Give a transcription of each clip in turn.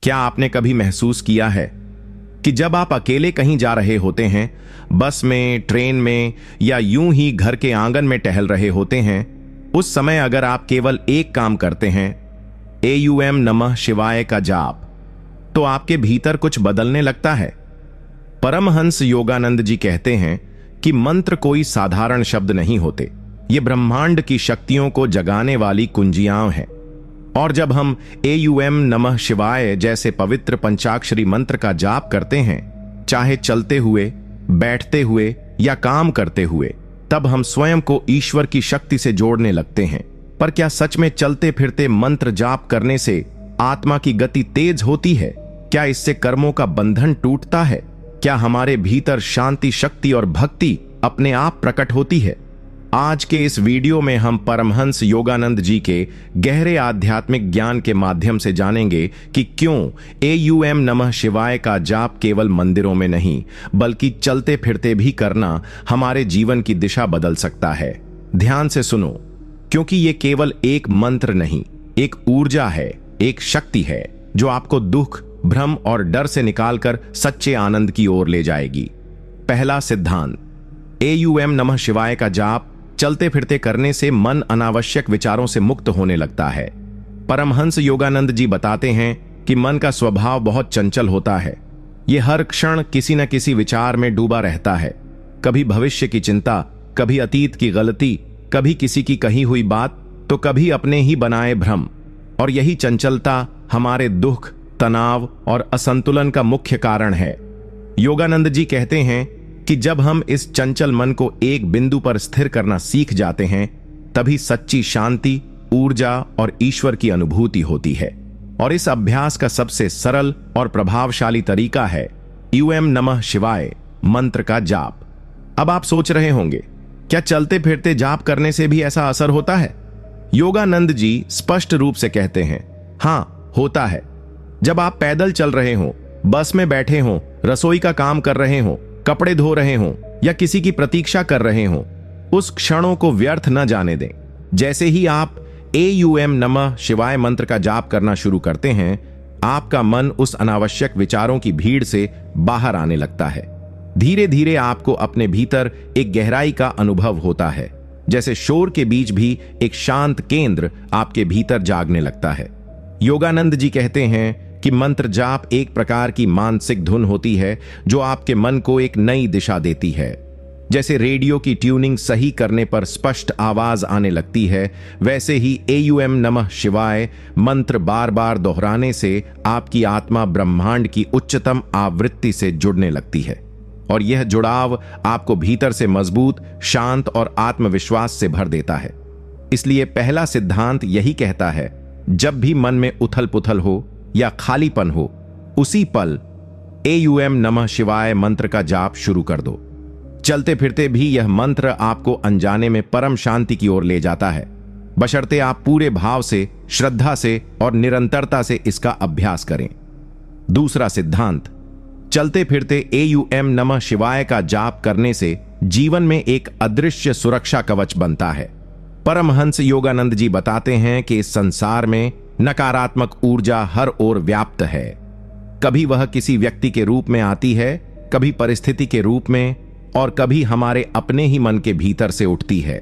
क्या आपने कभी महसूस किया है कि जब आप अकेले कहीं जा रहे होते हैं, बस में, ट्रेन में या यूं ही घर के आंगन में टहल रहे होते हैं, उस समय अगर आप केवल एक काम करते हैं, एयूएम नमः शिवाय का जाप, तो आपके भीतर कुछ बदलने लगता है। परमहंस योगानंद जी कहते हैं कि मंत्र कोई साधारण शब्द नहीं होते, ये ब्रह्मांड की शक्तियों को जगाने वाली कुंजियां हैं। और जब हम एयूएम नमः शिवाय जैसे पवित्र पंचाक्षरी मंत्र का जाप करते हैं, चाहे चलते हुए, बैठते हुए या काम करते हुए, तब हम स्वयं को ईश्वर की शक्ति से जोड़ने लगते हैं। पर क्या सच में चलते फिरते मंत्र जाप करने से आत्मा की गति तेज होती है? क्या इससे कर्मों का बंधन टूटता है? क्या हमारे भीतर शांति, शक्ति और भक्ति अपने आप प्रकट होती है? आज के इस वीडियो में हम परमहंस योगानंद जी के गहरे आध्यात्मिक ज्ञान के माध्यम से जानेंगे कि क्यों एयूएम नमः शिवाय का जाप केवल मंदिरों में नहीं, बल्कि चलते फिरते भी करना हमारे जीवन की दिशा बदल सकता है। ध्यान से सुनो, क्योंकि ये केवल एक मंत्र नहीं, एक ऊर्जा है, एक शक्ति है जो आपको दुख, भ्रम और डर से निकालकर सच्चे आनंद की ओर ले जाएगी। पहला सिद्धांत, एयूएम नमः शिवाय का जाप चलते फिरते करने से मन अनावश्यक विचारों से मुक्त होने लगता है। परमहंस योगानंद जी बताते हैं कि मन का स्वभाव बहुत चंचल होता है। यह हर क्षण किसी न किसी विचार में डूबा रहता है। कभी भविष्य की चिंता, कभी अतीत की गलती, कभी किसी की कही हुई बात, तो कभी अपने ही बनाए भ्रम। और यही चंचलता हमारे दुख, तनाव और असंतुलन का मुख्य कारण है। योगानंद जी कहते हैं कि जब हम इस चंचल मन को एक बिंदु पर स्थिर करना सीख जाते हैं, तभी सच्ची शांति, ऊर्जा और ईश्वर की अनुभूति होती है। और इस अभ्यास का सबसे सरल और प्रभावशाली तरीका है एयूएम नमः शिवाय मंत्र का जाप। अब आप सोच रहे होंगे, क्या चलते फिरते जाप करने से भी ऐसा असर होता है? योगानंद जी स्पष्ट रूप से कहते हैं, हां, होता है। जब आप पैदल चल रहे हो, बस में बैठे हो, रसोई का काम कर रहे हो, कपड़े धो रहे हो या किसी की प्रतीक्षा कर रहे हो, उस क्षणों को व्यर्थ न जाने दें। जैसे ही आप एयूएम नमः शिवाय मंत्र का जाप करना शुरू करते हैं, आपका मन उस अनावश्यक विचारों की भीड़ से बाहर आने लगता है। धीरे धीरे आपको अपने भीतर एक गहराई का अनुभव होता है, जैसे शोर के बीच भी एक शांत केंद्र आपके भीतर जागने लगता है। योगानंद जी कहते हैं कि मंत्र जाप एक प्रकार की मानसिक धुन होती है जो आपके मन को एक नई दिशा देती है। जैसे रेडियो की ट्यूनिंग सही करने पर स्पष्ट आवाज आने लगती है, वैसे ही एयूएम नमः शिवाय मंत्र बार बार दोहराने से आपकी आत्मा ब्रह्मांड की उच्चतम आवृत्ति से जुड़ने लगती है। और यह जुड़ाव आपको भीतर से मजबूत, शांत और आत्मविश्वास से भर देता है। इसलिए पहला सिद्धांत यही कहता है, जब भी मन में उथल पुथल हो या खालीपन हो, उसी पल एयूएम नमः शिवाय मंत्र का जाप शुरू कर दो। चलते फिरते भी यह मंत्र आपको अनजाने में परम शांति की ओर ले जाता है, बशर्ते आप पूरे भाव से, श्रद्धा से और निरंतरता से इसका अभ्यास करें। दूसरा सिद्धांत, चलते फिरते एयूएम नमः शिवाय का जाप करने से जीवन में एक अदृश्य सुरक्षा कवच बनता है। परमहंस योगानंद जी बताते हैं कि इस संसार में नकारात्मक ऊर्जा हर ओर व्याप्त है। कभी वह किसी व्यक्ति के रूप में आती है, कभी परिस्थिति के रूप में, और कभी हमारे अपने ही मन के भीतर से उठती है।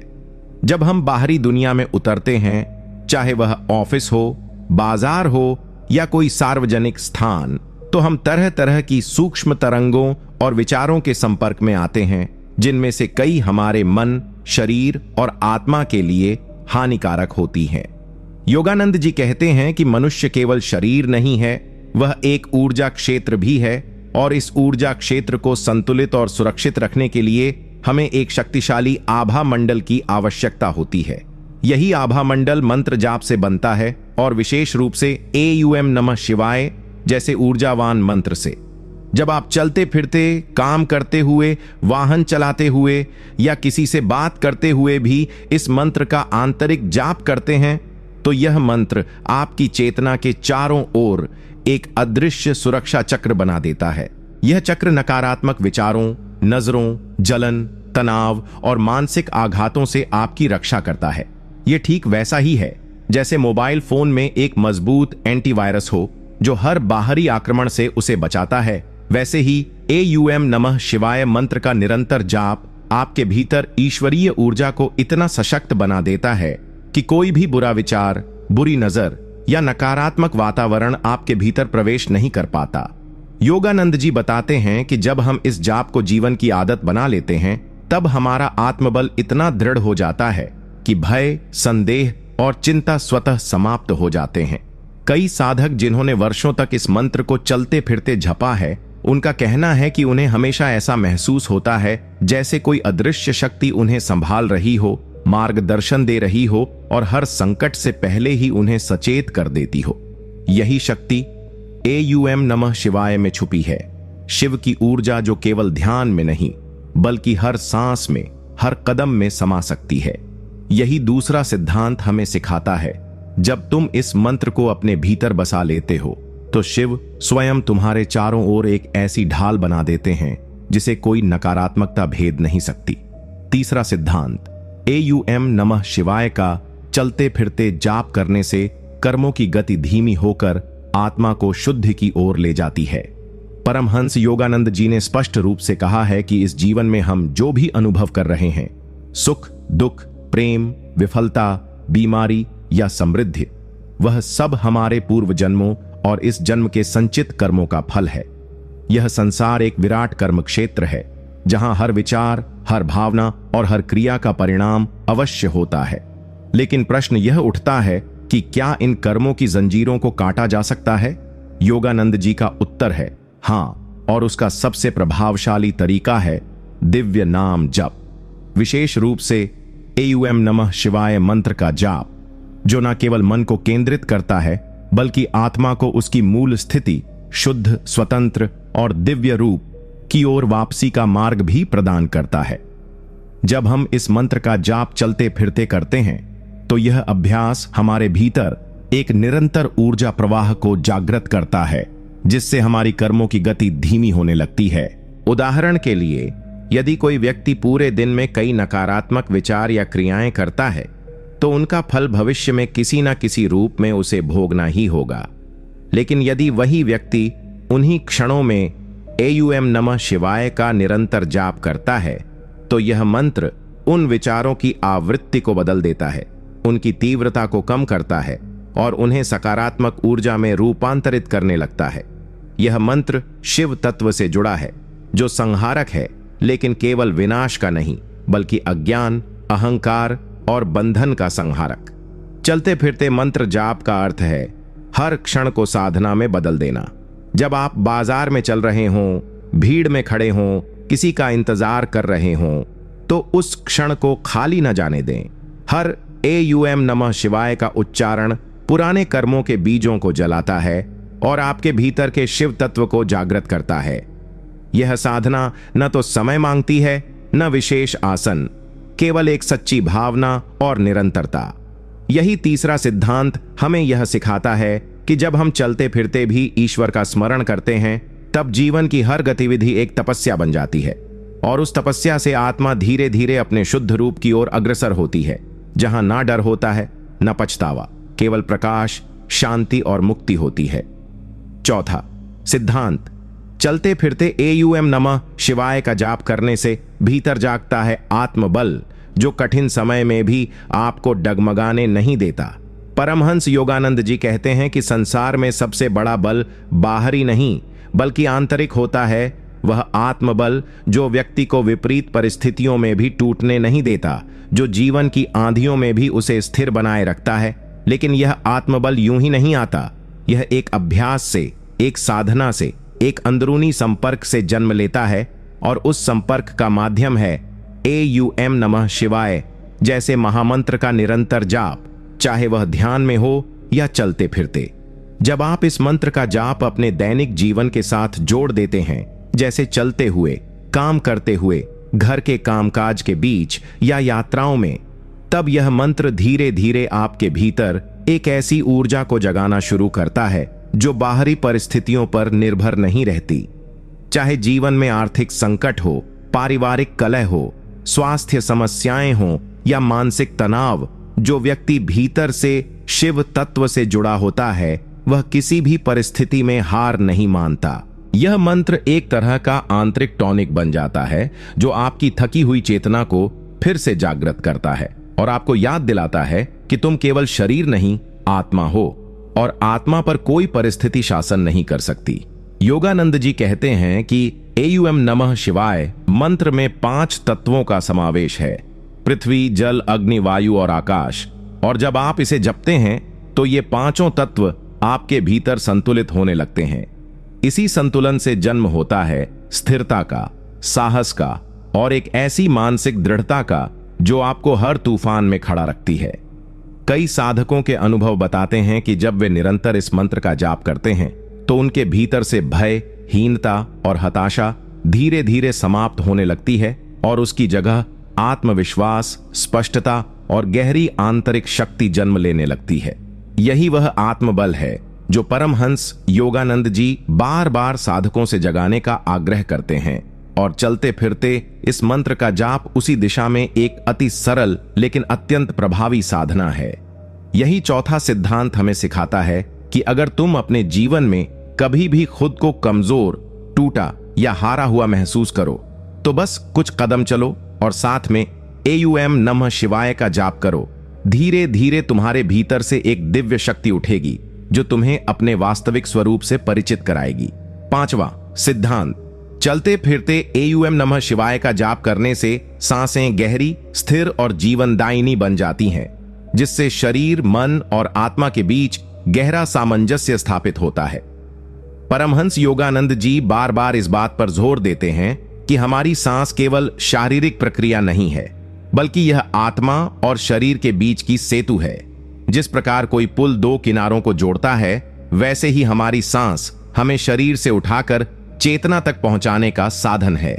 जब हम बाहरी दुनिया में उतरते हैं, चाहे वह ऑफिस हो, बाजार हो या कोई सार्वजनिक स्थान, तो हम तरह तरह की सूक्ष्म तरंगों और विचारों के संपर्क में आते हैं, जिनमें से कई हमारे मन, शरीर और आत्मा के लिए हानिकारक होती हैं। योगानंद जी कहते हैं कि मनुष्य केवल शरीर नहीं है, वह एक ऊर्जा क्षेत्र भी है, और इस ऊर्जा क्षेत्र को संतुलित और सुरक्षित रखने के लिए हमें एक शक्तिशाली आभा मंडल की आवश्यकता होती है। यही आभा मंडल मंत्र जाप से बनता है, और विशेष रूप से एयूएम नमः शिवाय जैसे ऊर्जावान मंत्र से। जब आप चलते फिरते, काम करते हुए, वाहन चलाते हुए या किसी से बात करते हुए भी इस मंत्र का आंतरिक जाप करते हैं, तो यह मंत्र आपकी चेतना के चारों ओर एक अदृश्य सुरक्षा चक्र बना देता है। यह चक्र नकारात्मक विचारों, नजरों, जलन, तनाव और मानसिक आघातों से आपकी रक्षा करता है। यह ठीक वैसा ही है जैसे मोबाइल फोन में एक मजबूत एंटीवायरस हो जो हर बाहरी आक्रमण से उसे बचाता है, वैसे ही एयूएम नमः शिवाय मंत्र का निरंतर जाप आपके भीतर ईश्वरीय ऊर्जा को इतना सशक्त बना देता है कि कोई भी बुरा विचार, बुरी नजर या नकारात्मक वातावरण आपके भीतर प्रवेश नहीं कर पाता। योगानंद जी बताते हैं कि जब हम इस जाप को जीवन की आदत बना लेते हैं, तब हमारा आत्मबल इतना दृढ़ हो जाता है कि भय, संदेह और चिंता स्वतः समाप्त हो जाते हैं। कई साधक जिन्होंने वर्षों तक इस मंत्र को चलते फिरते जपा है, उनका कहना है कि उन्हें हमेशा ऐसा महसूस होता है जैसे कोई अदृश्य शक्ति उन्हें संभाल रही हो, मार्गदर्शन दे रही हो और हर संकट से पहले ही उन्हें सचेत कर देती हो। यही शक्ति एयूएम नमः शिवाय में छुपी है, शिव की ऊर्जा जो केवल ध्यान में नहीं बल्कि हर सांस में, हर कदम में समा सकती है। यही दूसरा सिद्धांत हमें सिखाता है, जब तुम इस मंत्र को अपने भीतर बसा लेते हो तो शिव स्वयं तुम्हारे चारों ओर एक ऐसी ढाल बना देते हैं जिसे कोई नकारात्मकता भेद नहीं सकती। तीसरा सिद्धांत, एयूएम नमः शिवाय का चलते फिरते जाप करने से कर्मों की गति धीमी होकर आत्मा को शुद्धि की ओर ले जाती है। परमहंस योगानंद जी ने स्पष्ट रूप से कहा है कि इस जीवन में हम जो भी अनुभव कर रहे हैं, सुख, दुख, प्रेम, विफलता, बीमारी या समृद्धि, वह सब हमारे पूर्व जन्मों और इस जन्म के संचित कर्मों का फल है। यह संसार एक विराट कर्म क्षेत्र है जहां हर विचार, हर भावना और हर क्रिया का परिणाम अवश्य होता है। लेकिन प्रश्न यह उठता है कि क्या इन कर्मों की जंजीरों को काटा जा सकता है? योगानंद जी का उत्तर है हाँ, और उसका सबसे प्रभावशाली तरीका है दिव्य नाम जप, विशेष रूप से एयूएम नमः शिवाय मंत्र का जाप, जो न केवल मन को केंद्रित करता है बल्कि आत्मा को उसकी मूल स्थिति, शुद्ध, स्वतंत्र और दिव्य रूप की ओर वापसी का मार्ग भी प्रदान करता है। जब हम इस मंत्र का जाप चलते फिरते करते हैं तो यह अभ्यास हमारे भीतर एक निरंतर ऊर्जा प्रवाह को जागृत करता है, जिससे हमारी कर्मों की गति धीमी होने लगती है। उदाहरण के लिए, यदि कोई व्यक्ति पूरे दिन में कई नकारात्मक विचार या क्रियाएं करता है तो उनका फल भविष्य में किसी न किसी रूप में उसे भोगना ही होगा। लेकिन यदि वही व्यक्ति उन्हीं क्षणों में एयूएम नमः शिवाय का निरंतर जाप करता है तो यह मंत्र उन विचारों की आवृत्ति को बदल देता है, उनकी तीव्रता को कम करता है और उन्हें सकारात्मक ऊर्जा में रूपांतरित करने लगता है। यह मंत्र शिव तत्व से जुड़ा है, जो संहारक है, लेकिन केवल विनाश का नहीं बल्कि अज्ञान, अहंकार और बंधन का संहारक। चलते फिरते मंत्र जाप का अर्थ है हर क्षण को साधना में बदल देना। जब आप बाजार में चल रहे हों, भीड़ में खड़े हों, किसी का इंतजार कर रहे हों, तो उस क्षण को खाली न जाने दें। हर एयूएम नमः शिवाय का उच्चारण पुराने कर्मों के बीजों को जलाता है और आपके भीतर के शिव तत्व को जागृत करता है। यह साधना न तो समय मांगती है, न विशेष आसन, केवल एक सच्ची भावना और निरंतरता। यही तीसरा सिद्धांत हमें यह सिखाता है कि जब हम चलते फिरते भी ईश्वर का स्मरण करते हैं, तब जीवन की हर गतिविधि एक तपस्या बन जाती है और उस तपस्या से आत्मा धीरे धीरे अपने शुद्ध रूप की ओर अग्रसर होती है, जहां ना डर होता है, न पछतावा, केवल प्रकाश, शांति और मुक्ति होती है। चौथा सिद्धांत, चलते फिरते एयूएम नमः शिवाय का जाप करने से भीतर जागता है आत्मबल, जो कठिन समय में भी आपको डगमगाने नहीं देता। परमहंस योगानंद जी कहते हैं कि संसार में सबसे बड़ा बल बाहरी नहीं बल्कि आंतरिक होता है। वह आत्मबल जो व्यक्ति को विपरीत परिस्थितियों में भी टूटने नहीं देता, जो जीवन की आंधियों में भी उसे स्थिर बनाए रखता है। लेकिन यह आत्मबल यूं ही नहीं आता, यह एक अभ्यास से, एक साधना से, एक अंदरूनी संपर्क से जन्म लेता है और उस संपर्क का माध्यम है एयूएम नमः शिवाय जैसे महामंत्र का निरंतर जाप, चाहे वह ध्यान में हो या चलते फिरते। जब आप इस मंत्र का जाप अपने दैनिक जीवन के साथ जोड़ देते हैं, जैसे चलते हुए, काम करते हुए, घर के कामकाज के बीच या यात्राओं में, तब यह मंत्र धीरे धीरे आपके भीतर एक ऐसी ऊर्जा को जगाना शुरू करता है जो बाहरी परिस्थितियों पर निर्भर नहीं रहती। चाहे जीवन में आर्थिक संकट हो, पारिवारिक कलह हो, स्वास्थ्य समस्याएं हो या मानसिक तनाव, जो व्यक्ति भीतर से शिव तत्व से जुड़ा होता है वह किसी भी परिस्थिति में हार नहीं मानता। यह मंत्र एक तरह का आंतरिक टॉनिक बन जाता है जो आपकी थकी हुई चेतना को फिर से जागृत करता है और आपको याद दिलाता है कि तुम केवल शरीर नहीं, आत्मा हो और आत्मा पर कोई परिस्थिति शासन नहीं कर सकती। योगानंद जी कहते हैं कि एयूएम नमः शिवाय मंत्र में 5 तत्वों का समावेश है, पृथ्वी, जल, अग्नि, वायु और आकाश। और जब आप इसे जपते हैं तो ये 5 तत्व आपके भीतर संतुलित होने लगते हैं। इसी संतुलन से जन्म होता है स्थिरता का, साहस का और एक ऐसी मानसिक दृढ़ता का जो आपको हर तूफान में खड़ा रखती है। कई साधकों के अनुभव बताते हैं कि जब वे निरंतर इस मंत्र का जाप करते हैं तो उनके भीतर से भय, हीनता और हताशा धीरे धीरे समाप्त होने लगती है और उसकी जगह आत्मविश्वास, स्पष्टता और गहरी आंतरिक शक्ति जन्म लेने लगती है। यही वह आत्मबल है जो परमहंस योगानंद जी बार बार साधकों से जगाने का आग्रह करते हैं और चलते फिरते इस मंत्र का जाप उसी दिशा में एक अति सरल लेकिन अत्यंत प्रभावी साधना है। यही चौथा सिद्धांत हमें सिखाता है कि अगर तुम अपने जीवन में कभी भी खुद को कमजोर, टूटा या हारा हुआ महसूस करो तो बस कुछ कदम चलो और साथ में एयूएम नमः शिवाय का जाप करो। धीरे धीरे तुम्हारे भीतर से एक दिव्य शक्ति उठेगी जो तुम्हें अपने वास्तविक स्वरूप से परिचित कराएगी। 5वां सिद्धांत, चलते फिरते एयूएम नमः शिवाय का जाप करने से सांसें गहरी, स्थिर और जीवनदायिनी बन जाती हैं, जिससे शरीर, मन और आत्मा के बीच गहरा सामंजस्य स्थापित होता है। परमहंस योगानंद जी बार बार इस बात पर जोर देते हैं कि हमारी सांस केवल शारीरिक प्रक्रिया नहीं है, बल्कि यह आत्मा और शरीर के बीच की सेतु है। जिस प्रकार कोई पुल 2 किनारों को जोड़ता है, वैसे ही हमारी सांस हमें शरीर से उठाकर चेतना तक पहुंचाने का साधन है।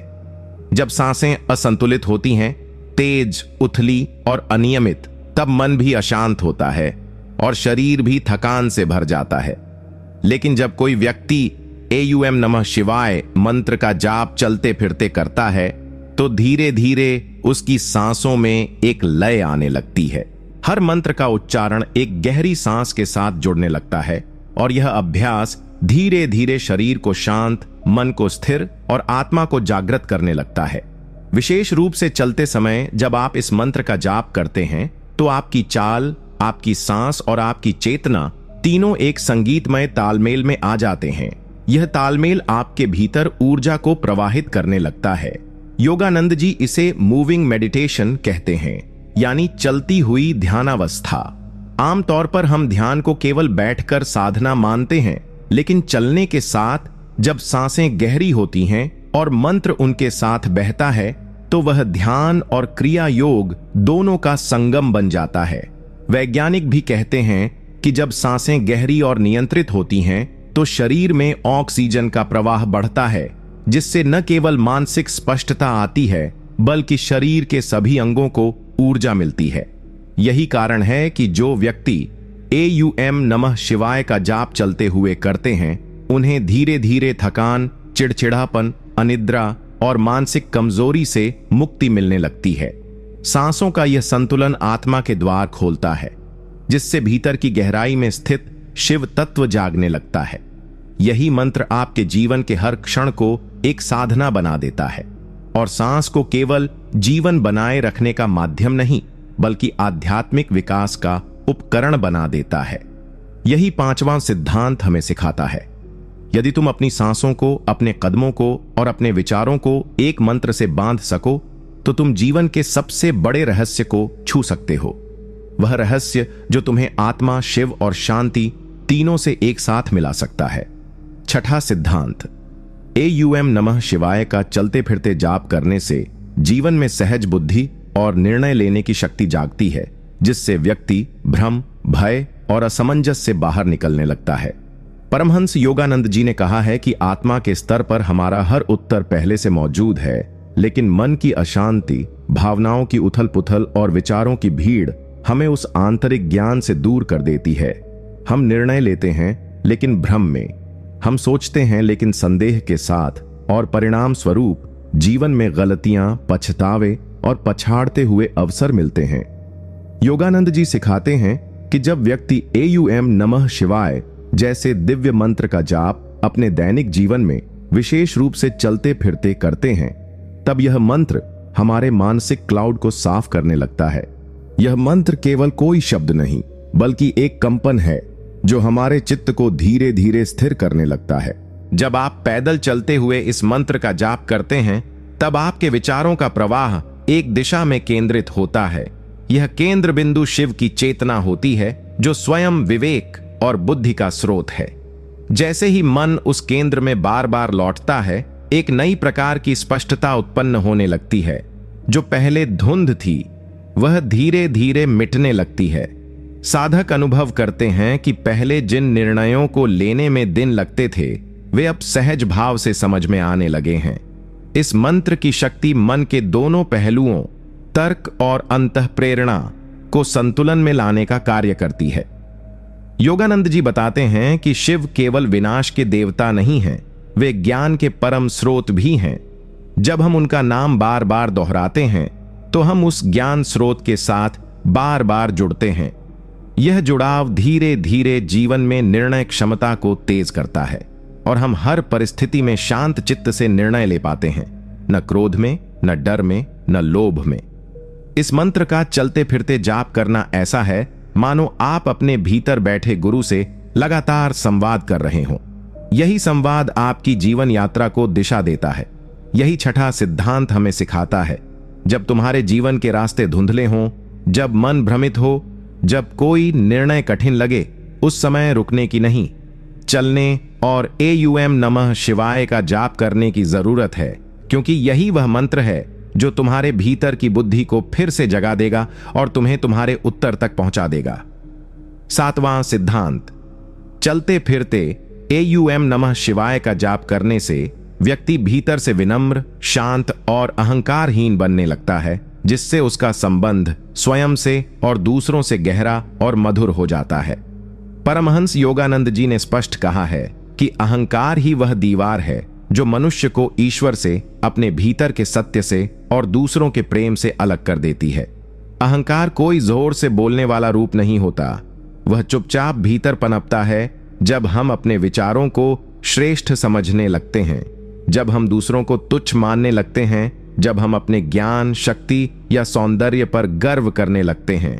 जब सांसें असंतुलित होती हैं, तेज, उथली और अनियमित, तब मन भी अशांत होता है और शरीर भी थकान से भर जाता है। लेकिन जब कोई व्यक्ति एयूएम नमः शिवाय मंत्र का जाप चलते फिरते करता है तो धीरे धीरे उसकी सांसों में एक लय आने लगती है। हर मंत्र का उच्चारण एक गहरी सांस के साथ जुड़ने लगता है और यह अभ्यास धीरे धीरे शरीर को शांत, मन को स्थिर और आत्मा को जागृत करने लगता है। विशेष रूप से चलते समय जब आप इस मंत्र का जाप करते हैं तो आपकी चाल, आपकी सांस और आपकी चेतना तीनों एक संगीतमय तालमेल में आ जाते हैं। यह तालमेल आपके भीतर ऊर्जा को प्रवाहित करने लगता है। योगानंद जी इसे मूविंग मेडिटेशन कहते हैं, यानी चलती हुई ध्यानावस्था। आमतौर पर हम ध्यान को केवल बैठकर साधना मानते हैं, लेकिन चलने के साथ जब सांसें गहरी होती हैं और मंत्र उनके साथ बहता है तो वह ध्यान और क्रिया योग दोनों का संगम बन जाता है। वैज्ञानिक भी कहते हैं कि जब सांसें गहरी और नियंत्रित होती हैं तो शरीर में ऑक्सीजन का प्रवाह बढ़ता है, जिससे न केवल मानसिक स्पष्टता आती है बल्कि शरीर के सभी अंगों को ऊर्जा मिलती है। यही कारण है कि जो व्यक्ति एयूएम नमः शिवाय का जाप चलते हुए करते हैं उन्हें धीरे धीरे थकान, चिड़चिड़ापन, अनिद्रा और मानसिक कमजोरी से मुक्ति मिलने लगती है। सांसों का यह संतुलन आत्मा के द्वार खोलता है, जिससे भीतर की गहराई में स्थित शिव तत्व जागने लगता है। यही मंत्र आपके जीवन के हर क्षण को एक साधना बना देता है और सांस को केवल जीवन बनाए रखने का माध्यम नहीं बल्कि आध्यात्मिक विकास का उपकरण बना देता है। यही 5वां सिद्धांत हमें सिखाता है, यदि तुम अपनी सांसों को, अपने कदमों को और अपने विचारों को एक मंत्र से बांध सको तो तुम जीवन के सबसे बड़े रहस्य को छू सकते हो। वह रहस्य जो तुम्हें आत्मा, शिव और शांति तीनों से एक साथ मिला सकता है। 6ठा सिद्धांत, एयूएम नमः शिवाय का चलते फिरते जाप करने से जीवन में सहज बुद्धि और निर्णय लेने की शक्ति जागती है, जिससे व्यक्ति भ्रम, भय और असमंजस से बाहर निकलने लगता है। परमहंस योगानंद जी ने कहा है कि आत्मा के स्तर पर हमारा हर उत्तर पहले से मौजूद है, लेकिन मन की अशांति, भावनाओं की उथल पुथल और विचारों की भीड़ हमें उस आंतरिक ज्ञान से दूर कर देती है। हम निर्णय लेते हैं लेकिन भ्रम में, हम सोचते हैं लेकिन संदेह के साथ, और परिणाम स्वरूप जीवन में गलतियां, पछतावे और पछाड़ते हुए अवसर मिलते हैं। योगानंद जी सिखाते हैं कि जब व्यक्ति एयूएम नमः शिवाय जैसे दिव्य मंत्र का जाप अपने दैनिक जीवन में विशेष रूप से चलते फिरते करते हैं, तब यह मंत्र हमारे मानसिक क्लाउड को साफ करने लगता है। यह मंत्र केवल कोई शब्द नहीं, बल्कि एक कंपन है जो हमारे चित्त को धीरे धीरे स्थिर करने लगता है। जब आप पैदल चलते हुए इस मंत्र का जाप करते हैं, तब आपके विचारों का प्रवाह एक दिशा में केंद्रित होता है। यह केंद्र बिंदु शिव की चेतना होती है, जो स्वयं विवेक और बुद्धि का स्रोत है। जैसे ही मन उस केंद्र में बार बार लौटता है, एक नई प्रकार की स्पष्टता उत्पन्न होने लगती है। जो पहले धुंध थी, वह धीरे धीरे मिटने लगती है। साधक अनुभव करते हैं कि पहले जिन निर्णयों को लेने में दिन लगते थे, वे अब सहज भाव से समझ में आने लगे हैं। इस मंत्र की शक्ति मन के दोनों पहलुओं, तर्क और अंतःप्रेरणा को संतुलन में लाने का कार्य करती है। योगानंद जी बताते हैं कि शिव केवल विनाश के देवता नहीं हैं, वे ज्ञान के परम स्रोत भी हैं। जब हम उनका नाम बार बार दोहराते हैं, तो हम उस ज्ञान स्रोत के साथ बार बार जुड़ते हैं। यह जुड़ाव धीरे धीरे जीवन में निर्णय क्षमता को तेज करता है और हम हर परिस्थिति में शांत चित्त से निर्णय ले पाते हैं, न क्रोध में, न डर में, न लोभ में। इस मंत्र का चलते फिरते जाप करना ऐसा है मानो आप अपने भीतर बैठे गुरु से लगातार संवाद कर रहे हों। यही संवाद आपकी जीवन यात्रा को दिशा देता है। यही छठा सिद्धांत हमें सिखाता है, जब तुम्हारे जीवन के रास्ते धुंधले हों, जब मन भ्रमित हो, जब कोई निर्णय कठिन लगे, उस समय रुकने की नहीं, चलने और एयूएम नमः शिवाय का जाप करने की जरूरत है, क्योंकि यही वह मंत्र है जो तुम्हारे भीतर की बुद्धि को फिर से जगा देगा और तुम्हें तुम्हारे उत्तर तक पहुंचा देगा। सातवां सिद्धांत, चलते फिरते एयूएम नमः शिवाय का जाप करने से व्यक्ति भीतर से विनम्र, शांत और अहंकारहीन बनने लगता है, जिससे उसका संबंध स्वयं से और दूसरों से गहरा और मधुर हो जाता है। परमहंस योगानंद जी ने स्पष्ट कहा है कि अहंकार ही वह दीवार है जो मनुष्य को ईश्वर से, अपने भीतर के सत्य से और दूसरों के प्रेम से अलग कर देती है। अहंकार कोई जोर से बोलने वाला रूप नहीं होता, वह चुपचाप भीतर पनपता है जब हम अपने विचारों को श्रेष्ठ समझने लगते हैं, जब हम दूसरों को तुच्छ मानने लगते हैं, जब हम अपने ज्ञान, शक्ति या सौंदर्य पर गर्व करने लगते हैं।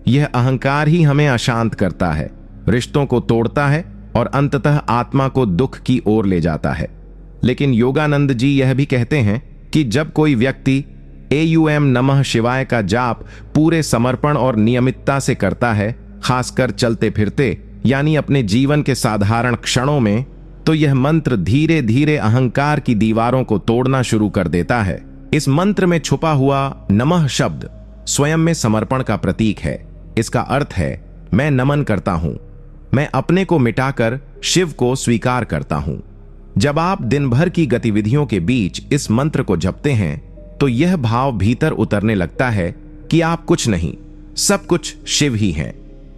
यह अहंकार ही हमें अशांत करता है, रिश्तों को तोड़ता है और अंततः आत्मा को दुख की ओर ले जाता है। लेकिन योगानंद जी यह भी कहते हैं कि जब कोई व्यक्ति एयूएम नमः शिवाय का जाप पूरे समर्पण और नियमितता से करता है, खासकर चलते फिरते यानी अपने जीवन के साधारण क्षणों में, तो यह मंत्र धीरे धीरे अहंकार की दीवारों को तोड़ना शुरू कर देता है। इस मंत्र में छुपा हुआ नमः शब्द स्वयं में समर्पण का प्रतीक है। इसका अर्थ है, मैं नमन करता हूं, मैं अपने को मिटाकर शिव को स्वीकार करता हूं। जब आप दिन भर की गतिविधियों के बीच इस मंत्र को जपते हैं, तो यह भाव भीतर उतरने लगता है कि आप कुछ नहीं, सब कुछ शिव ही हैं।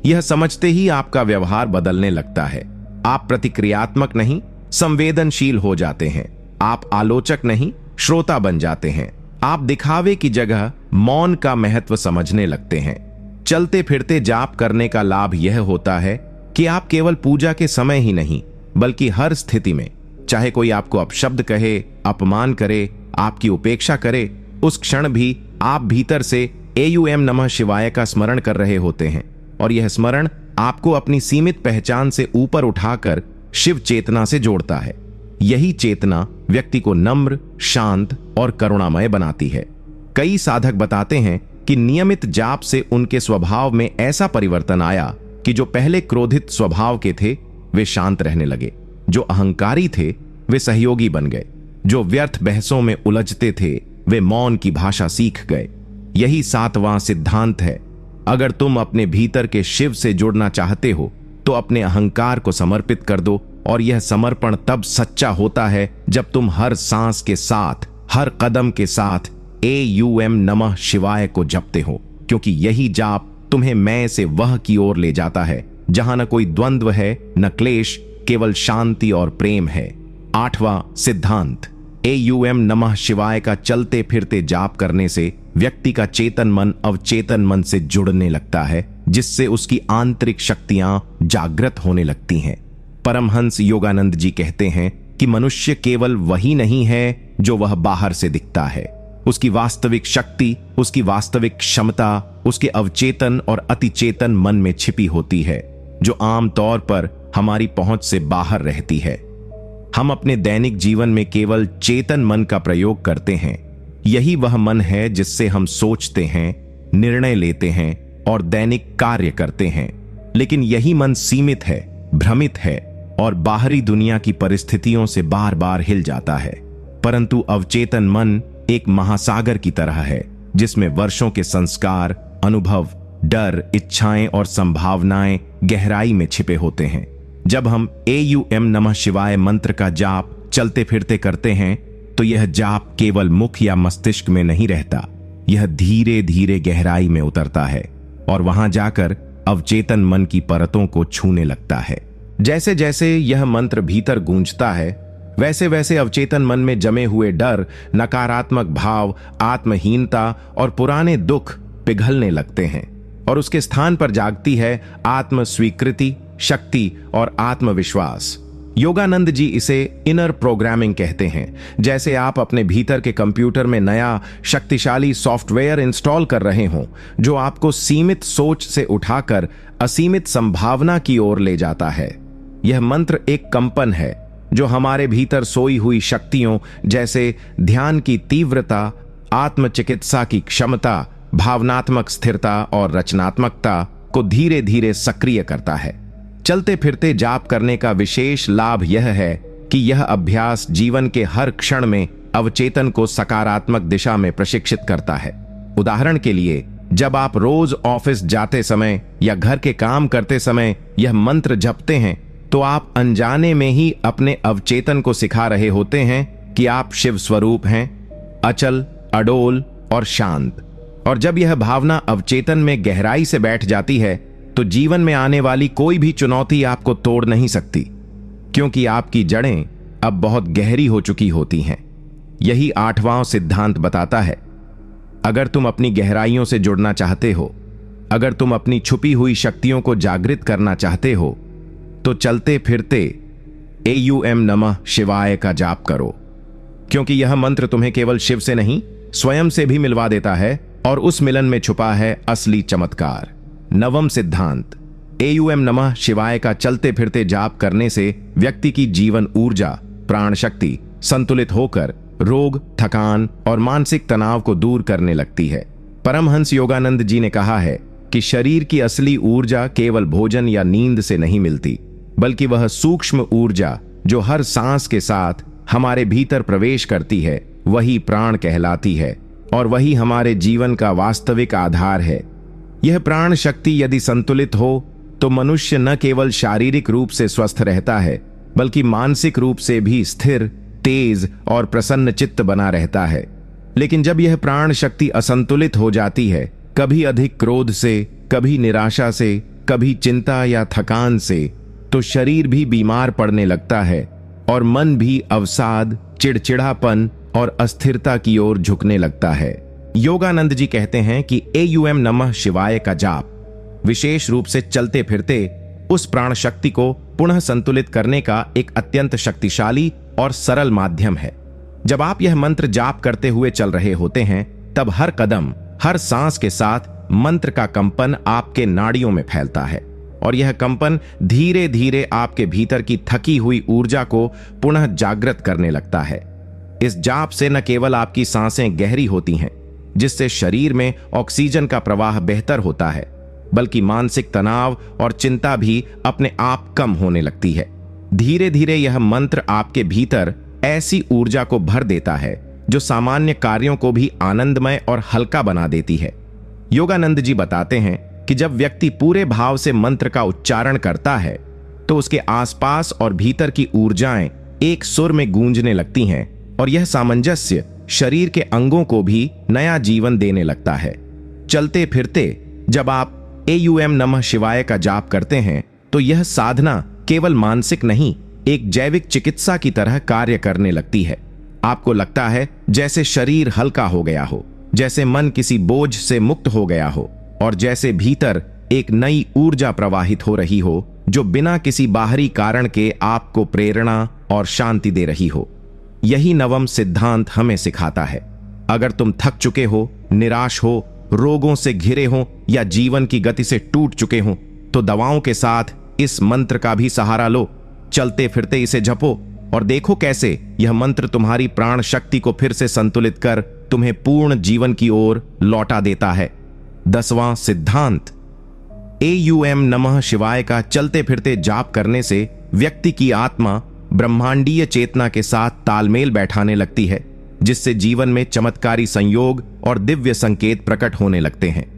यह समझते ही आपका व्यवहार बदलने लगता है। आप प्रतिक्रियात्मक नहीं, संवेदनशील हो जाते हैं। आप आलोचक नहीं, श्रोता बन जाते हैं। आप दिखावे की जगह मौन का महत्व समझने लगते हैं। चलते फिरते जाप करने का लाभ यह होता है कि आप केवल पूजा के समय ही नहीं, बल्कि हर स्थिति में, चाहे कोई आपको अपशब्द कहे, अपमान करे, आपकी उपेक्षा करे, उस क्षण भी आप भीतर से एयूएम नमः शिवाय का स्मरण कर रहे होते हैं। और यह स्मरण आपको अपनी सीमित पहचान से ऊपर उठाकर शिव चेतना से जोड़ता है। यही चेतना व्यक्ति को नम्र, शांत और करुणामय बनाती है। कई साधक बताते हैं कि नियमित जाप से उनके स्वभाव में ऐसा परिवर्तन आया कि जो पहले क्रोधित स्वभाव के थे, वे शांत रहने लगे। जो अहंकारी थे, वे सहयोगी बन गए। जो व्यर्थ बहसों में उलझते थे, वे मौन की भाषा सीख गए। यही सातवां सिद्धांत है। अगर तुम अपने भीतर के शिव से जुड़ना चाहते हो, तो अपने अहंकार को समर्पित कर दो। और यह समर्पण तब सच्चा होता है जब तुम हर सांस के साथ, हर कदम के साथ एयूएम नमः शिवाय को जपते हो, क्योंकि यही जाप तुम्हें मैं से वह की ओर ले जाता है जहां न कोई द्वंद्व है, न क्लेश, केवल शांति और प्रेम है। आठवां सिद्धांत, एयूएम नमः शिवाय का चलते फिरते जाप करने से व्यक्ति का चेतन मन अवचेतन मन से जुड़ने लगता है, जिससे उसकी आंतरिक शक्तियां जागृत होने लगती हैं। परमहंस योगानंद जी कहते हैं कि मनुष्य केवल वही नहीं है जो वह बाहर से दिखता है। उसकी वास्तविक शक्ति, उसकी वास्तविक क्षमता उसके अवचेतन और अतिचेतन मन में छिपी होती है, जो आम तौर पर हमारी पहुंच से बाहर रहती है। हम अपने दैनिक जीवन में केवल चेतन मन का प्रयोग करते हैं। यही वह मन है जिससे हम सोचते हैं, निर्णय लेते हैं और दैनिक कार्य करते हैं। लेकिन यही मन सीमित है, भ्रमित है और बाहरी दुनिया की परिस्थितियों से बार बार हिल जाता है। परंतु अवचेतन मन एक महासागर की तरह है, जिसमें वर्षों के संस्कार, अनुभव, डर, इच्छाएं और संभावनाएं गहराई में छिपे होते हैं। जब हम AUM नमः शिवाय मंत्र का जाप चलते फिरते करते हैं तो यह जाप केवल मुख या मस्तिष्क में नहीं रहता, यह धीरे धीरे गहराई में उतरता है और वहां जाकर अवचेतन मन की परतों को छूने लगता है। जैसे जैसे यह मंत्र भीतर गूंजता है, वैसे वैसे अवचेतन मन में जमे हुए डर, नकारात्मक भाव, आत्महीनता और पुराने दुख पिघलने लगते हैं और उसके स्थान पर जागती है आत्म स्वीकृति, शक्ति और आत्मविश्वास। योगानंद जी इसे इनर प्रोग्रामिंग कहते हैं। जैसे आप अपने भीतर के कंप्यूटर में नया शक्तिशाली सॉफ्टवेयर इंस्टॉल कर रहे हों, जो आपको सीमित सोच से उठाकर असीमित संभावना की ओर ले जाता है। यह मंत्र एक कंपन है जो हमारे भीतर सोई हुई शक्तियों जैसे ध्यान की तीव्रता, आत्मचिकित्सा की क्षमता, भावनात्मक स्थिरता और रचनात्मकता को धीरे धीरे सक्रिय करता है। चलते फिरते जाप करने का विशेष लाभ यह है कि यह अभ्यास जीवन के हर क्षण में अवचेतन को सकारात्मक दिशा में प्रशिक्षित करता है। उदाहरण के लिए, जब आप रोज ऑफिस जाते समय या घर के काम करते समय यह मंत्र जपते हैं तो आप अनजाने में ही अपने अवचेतन को सिखा रहे होते हैं कि आप शिव स्वरूप हैं, अचल, अडोल और शांत। और जब यह भावना अवचेतन में गहराई से बैठ जाती है तो जीवन में आने वाली कोई भी चुनौती आपको तोड़ नहीं सकती, क्योंकि आपकी जड़ें अब बहुत गहरी हो चुकी होती हैं। यही 8वां सिद्धांत बताता है। अगर तुम अपनी गहराइयों से जुड़ना चाहते हो, अगर तुम अपनी छुपी हुई शक्तियों को जागृत करना चाहते हो, तो चलते फिरते AUM नमः शिवाय का जाप करो, क्योंकि यह मंत्र तुम्हें केवल शिव से नहीं, स्वयं से भी मिलवा देता है और उस मिलन में छुपा है असली चमत्कार। 9वां सिद्धांत, AUM नमः शिवाय का चलते फिरते जाप करने से व्यक्ति की जीवन ऊर्जा, प्राण शक्ति संतुलित होकर रोग, थकान और मानसिक तनाव को दूर करने लगती है। परमहंस योगानंद जी ने कहा है कि शरीर की असली ऊर्जा केवल भोजन या नींद से नहीं मिलती, बल्कि वह सूक्ष्म ऊर्जा जो हर सांस के साथ हमारे भीतर प्रवेश करती है, वही प्राण कहलाती है और वही हमारे जीवन का वास्तविक आधार है। यह प्राण शक्ति यदि संतुलित हो तो मनुष्य न केवल शारीरिक रूप से स्वस्थ रहता है, बल्कि मानसिक रूप से भी स्थिर, तेज और प्रसन्न चित्त बना रहता है। लेकिन जब यह प्राण शक्ति असंतुलित हो जाती है, कभी अधिक क्रोध से, कभी निराशा से, कभी चिंता या थकान से, तो शरीर भी बीमार पड़ने लगता है और मन भी अवसाद, चिड़चिड़ापन और अस्थिरता की ओर झुकने लगता है। योगानंद जी कहते हैं कि AUM नमः शिवाय का जाप विशेष रूप से चलते फिरते उस प्राण शक्ति को पुनः संतुलित करने का एक अत्यंत शक्तिशाली और सरल माध्यम है। जब आप यह मंत्र जाप करते हुए चल रहे होते हैं, तब हर कदम, हर सांस के साथ मंत्र का कंपन आपके नाड़ियों में फैलता है और यह कंपन धीरे धीरे आपके भीतर की थकी हुई ऊर्जा को पुनः जागृत करने लगता है। इस जाप से न केवल आपकी सांसें गहरी होती हैं, जिससे शरीर में ऑक्सीजन का प्रवाह बेहतर होता है, बल्कि मानसिक तनाव और चिंता भी अपने आप कम होने लगती है। धीरे धीरे यह मंत्र आपके भीतर ऐसी ऊर्जा को भर देता है जो सामान्य कार्यों को भी आनंदमय और हल्का बना देती है। योगानंद जी बताते हैं कि जब व्यक्ति पूरे भाव से मंत्र का उच्चारण करता है तो उसके आसपास और भीतर की ऊर्जाएं एक सुर में गूंजने लगती हैं और यह सामंजस्य शरीर के अंगों को भी नया जीवन देने लगता है। चलते फिरते जब आप AUM नमः शिवाय का जाप करते हैं तो यह साधना केवल मानसिक नहीं, एक जैविक चिकित्सा की तरह कार्य करने लगती है। आपको लगता है जैसे शरीर हल्का हो गया हो, जैसे मन किसी बोझ से मुक्त हो गया हो और जैसे भीतर एक नई ऊर्जा प्रवाहित हो रही हो जो बिना किसी बाहरी कारण के आपको प्रेरणा और शांति दे रही हो। यही नवम सिद्धांत हमें सिखाता है। अगर तुम थक चुके हो, निराश हो, रोगों से घिरे हो या जीवन की गति से टूट चुके हो, तो दवाओं के साथ इस मंत्र का भी सहारा लो। चलते फिरते इसे जपो और देखो कैसे यह मंत्र तुम्हारी प्राण शक्ति को फिर से संतुलित कर तुम्हें पूर्ण जीवन की ओर लौटा देता है। 10वां सिद्धांत, AUM नमः शिवाय का चलते फिरते जाप करने से व्यक्ति की आत्मा ब्रह्मांडीय चेतना के साथ तालमेल बैठाने लगती है, जिससे जीवन में चमत्कारी संयोग और दिव्य संकेत प्रकट होने लगते हैं।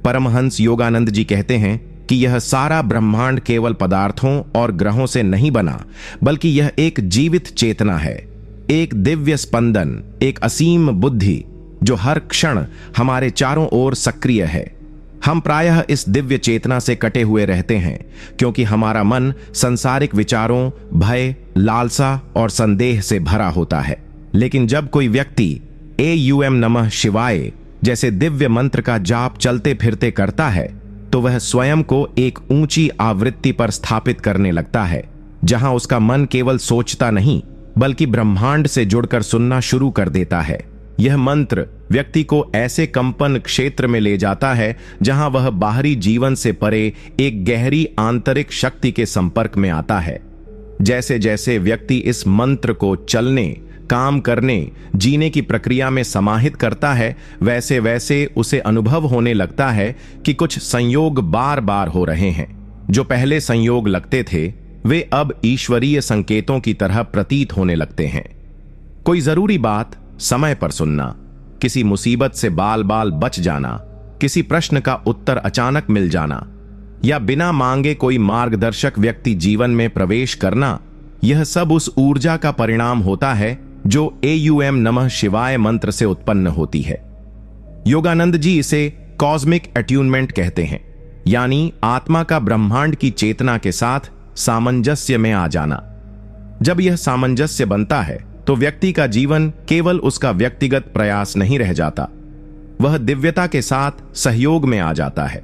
परमहंस योगानंद जी कहते हैं कि यह सारा ब्रह्मांड केवल पदार्थों और ग्रहों से नहीं बना, बल्कि यह एक जीवित चेतना है, एक दिव्य स्पंदन, एक असीम बुद्धि जो हर क्षण हमारे चारों ओर सक्रिय है। हम प्रायः इस दिव्य चेतना से कटे हुए रहते हैं, क्योंकि हमारा मन सांसारिक विचारों, भय, लालसा और संदेह से भरा होता है। लेकिन जब कोई व्यक्ति AUM नमः शिवाय जैसे दिव्य मंत्र का जाप चलते फिरते करता है, तो वह स्वयं को एक ऊंची आवृत्ति पर स्थापित करने लगता है, जहां उसका मन केवल सोचता नहीं, बल्कि ब्रह्मांड से जुड़कर सुनना शुरू कर देता है। यह मंत्र व्यक्ति को ऐसे कंपन क्षेत्र में ले जाता है जहां वह बाहरी जीवन से परे एक गहरी आंतरिक शक्ति के संपर्क में आता है। जैसे जैसे व्यक्ति इस मंत्र को चलने, काम करने, जीने की प्रक्रिया में समाहित करता है, वैसे वैसे उसे अनुभव होने लगता है कि कुछ संयोग बार बार हो रहे हैं। जो पहले संयोग लगते थे, वे अब ईश्वरीय संकेतों की तरह प्रतीत होने लगते हैं। कोई जरूरी बात समय पर सुनना, किसी मुसीबत से बाल बाल बच जाना, किसी प्रश्न का उत्तर अचानक मिल जाना, या बिना मांगे कोई मार्गदर्शक व्यक्ति जीवन में प्रवेश करना, यह सब उस ऊर्जा का परिणाम होता है जो AUM नमः शिवाय मंत्र से उत्पन्न होती है। योगानंद जी इसे कॉस्मिक अट्यूनमेंट कहते हैं, यानी आत्मा का ब्रह्मांड की चेतना के साथ सामंजस्य में आ जाना। जब यह सामंजस्य बनता है, तो व्यक्ति का जीवन केवल उसका व्यक्तिगत प्रयास नहीं रह जाता, वह दिव्यता के साथ सहयोग में आ जाता है।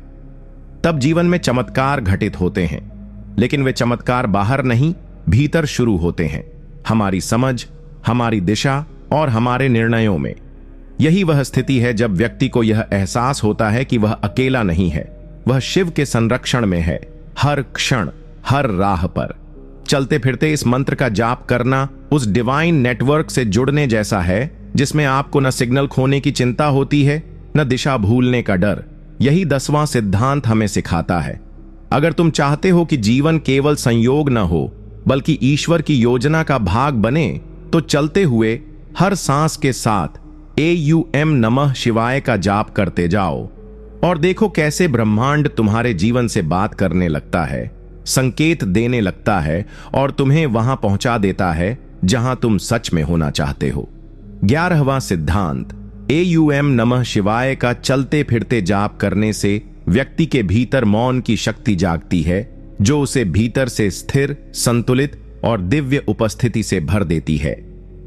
तब जीवन में चमत्कार घटित होते हैं, लेकिन वे चमत्कार बाहर नहीं, भीतर शुरू होते हैं, हमारी समझ, हमारी दिशा और हमारे निर्णयों में। यही वह स्थिति है जब व्यक्ति को यह एहसास होता है कि वह अकेला नहीं है, वह शिव के संरक्षण में है, हर क्षण, हर राह पर। चलते फिरते इस मंत्र का जाप करना उस डिवाइन नेटवर्क से जुड़ने जैसा है, जिसमें आपको न सिग्नल खोने की चिंता होती है, न दिशा भूलने का डर। यही 10वां सिद्धांत हमें सिखाता है। अगर तुम चाहते हो कि जीवन केवल संयोग न हो, बल्कि ईश्वर की योजना का भाग बने, तो चलते हुए हर सांस के साथ AUM नमः शिवाय का जाप करते जाओ और देखो कैसे ब्रह्मांड तुम्हारे जीवन से बात करने लगता है, संकेत देने लगता है और तुम्हें वहां पहुंचा देता है जहां तुम सच में होना चाहते हो। 11वां सिद्धांत, AUM नमः शिवाय का चलते फिरते जाप करने से व्यक्ति के भीतर मौन की शक्ति जागती है, जो उसे भीतर से स्थिर, संतुलित और दिव्य उपस्थिति से भर देती है।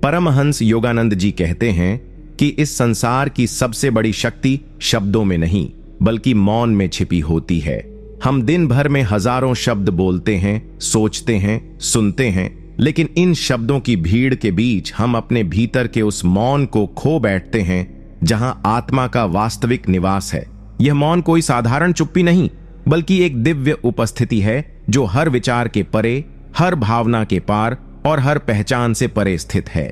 परमहंस योगानंद जी कहते हैं कि इस संसार की सबसे बड़ी शक्ति शब्दों में नहीं, बल्कि मौन में छिपी होती है। हम दिन भर में हजारों शब्द बोलते हैं, सोचते हैं, सुनते हैं, लेकिन इन शब्दों की भीड़ के बीच हम अपने भीतर के उस मौन को खो बैठते हैं, जहां आत्मा का वास्तविक निवास है। यह मौन कोई साधारण चुप्पी नहीं, बल्कि एक दिव्य उपस्थिति है जो हर विचार के परे, हर भावना के पार और हर पहचान से परे स्थित है।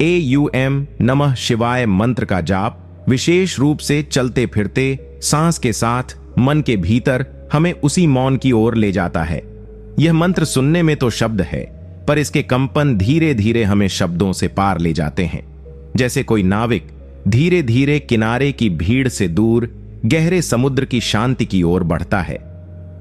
AUM नमः शिवाय मंत्र का जाप विशेष रूप से चलते फिरते सांस के साथ मन के भीतर हमें उसी मौन की ओर ले जाता है। यह मंत्र सुनने में तो शब्द है, पर इसके कंपन धीरे धीरे हमें शब्दों से पार ले जाते हैं। जैसे कोई नाविक धीरे धीरे किनारे की भीड़ से दूर गहरे समुद्र की शांति की ओर बढ़ता है।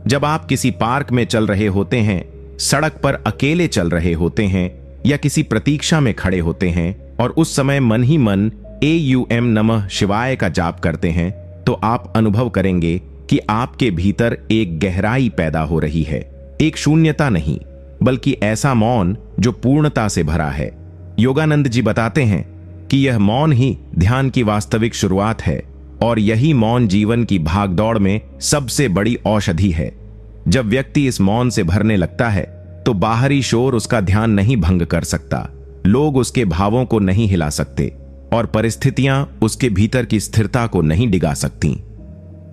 जब आप किसी पार्क में चल रहे होते हैं, सड़क पर अकेले चल रहे होते हैं या किसी प्रतीक्षा में खड़े होते हैं और उस समय मन ही मन AUM नमः शिवाय का जाप करते हैं, तो आप अनुभव करेंगे कि आपके भीतर एक गहराई पैदा हो रही है, एक शून्यता नहीं, बल्कि ऐसा मौन जो पूर्णता से भरा है। योगानंद जी बताते हैं कि यह मौन ही ध्यान की वास्तविक शुरुआत है और यही मौन जीवन की भागदौड़ में सबसे बड़ी औषधि है। जब व्यक्ति इस मौन से भरने लगता है तो बाहरी शोर उसका ध्यान नहीं भंग कर सकता, लोग उसके भावों को नहीं हिला सकते और परिस्थितियां उसके भीतर की स्थिरता को नहीं डिगा सकती।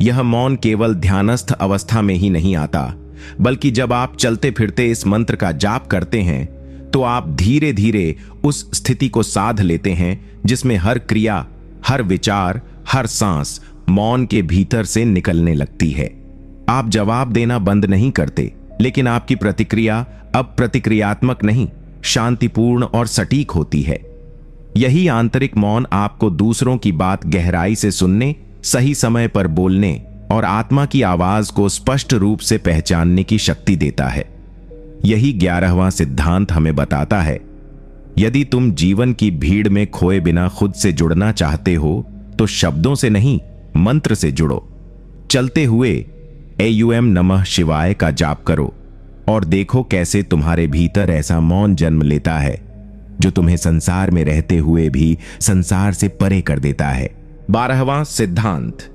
यह मौन केवल ध्यानस्थ अवस्था में ही नहीं आता, बल्कि जब आप चलते फिरते इस मंत्र का जाप करते हैं तो आप धीरे धीरे उस स्थिति को साध लेते हैं जिसमें हर क्रिया, हर विचार, हर सांस मौन के भीतर से निकलने लगती है। आप जवाब देना बंद नहीं करते, लेकिन आपकी प्रतिक्रिया अब प्रतिक्रियात्मक नहीं, शांतिपूर्ण और सटीक होती है। यही आंतरिक मौन आपको दूसरों की बात गहराई से सुनने, सही समय पर बोलने और आत्मा की आवाज को स्पष्ट रूप से पहचानने की शक्ति देता है। यही 11वां सिद्धांत हमें बताता है, यदि तुम जीवन की भीड़ में खोए बिना खुद से जुड़ना चाहते हो तो शब्दों से नहीं, मंत्र से जुड़ो। चलते हुए एयूएम नमः शिवाय का जाप करो और देखो कैसे तुम्हारे भीतर ऐसा मौन जन्म लेता है जो तुम्हें संसार में रहते हुए भी संसार से परे कर देता है। 12वां सिद्धांत,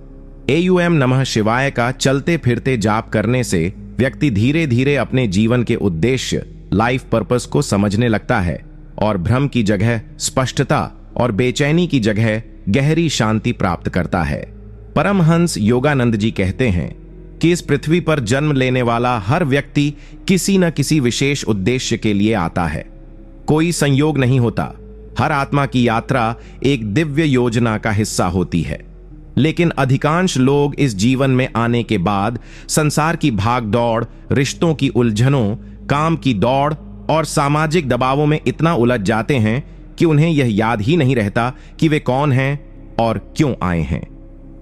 एयूएम नमः शिवाय का चलते फिरते जाप करने से व्यक्ति धीरे धीरे अपने जीवन के उद्देश्य, लाइफ पर्पस को समझने लगता है और भ्रम की जगह स्पष्टता और बेचैनी की जगह गहरी शांति प्राप्त करता है। परमहंस योगानंद जी कहते हैं कि इस पृथ्वी पर जन्म लेने वाला हर व्यक्ति किसी न किसी विशेष उद्देश्य के लिए आता है। कोई संयोग नहीं होता। हर आत्मा की यात्रा एक दिव्य योजना का हिस्सा होती है। लेकिन अधिकांश लोग इस जीवन में आने के बाद संसार की भाग दौड़, रिश्तों की उलझनों, काम की दौड़ और सामाजिक दबावों में इतना उलझ जाते हैं कि उन्हें यह याद ही नहीं रहता कि वे कौन हैं और क्यों आए हैं।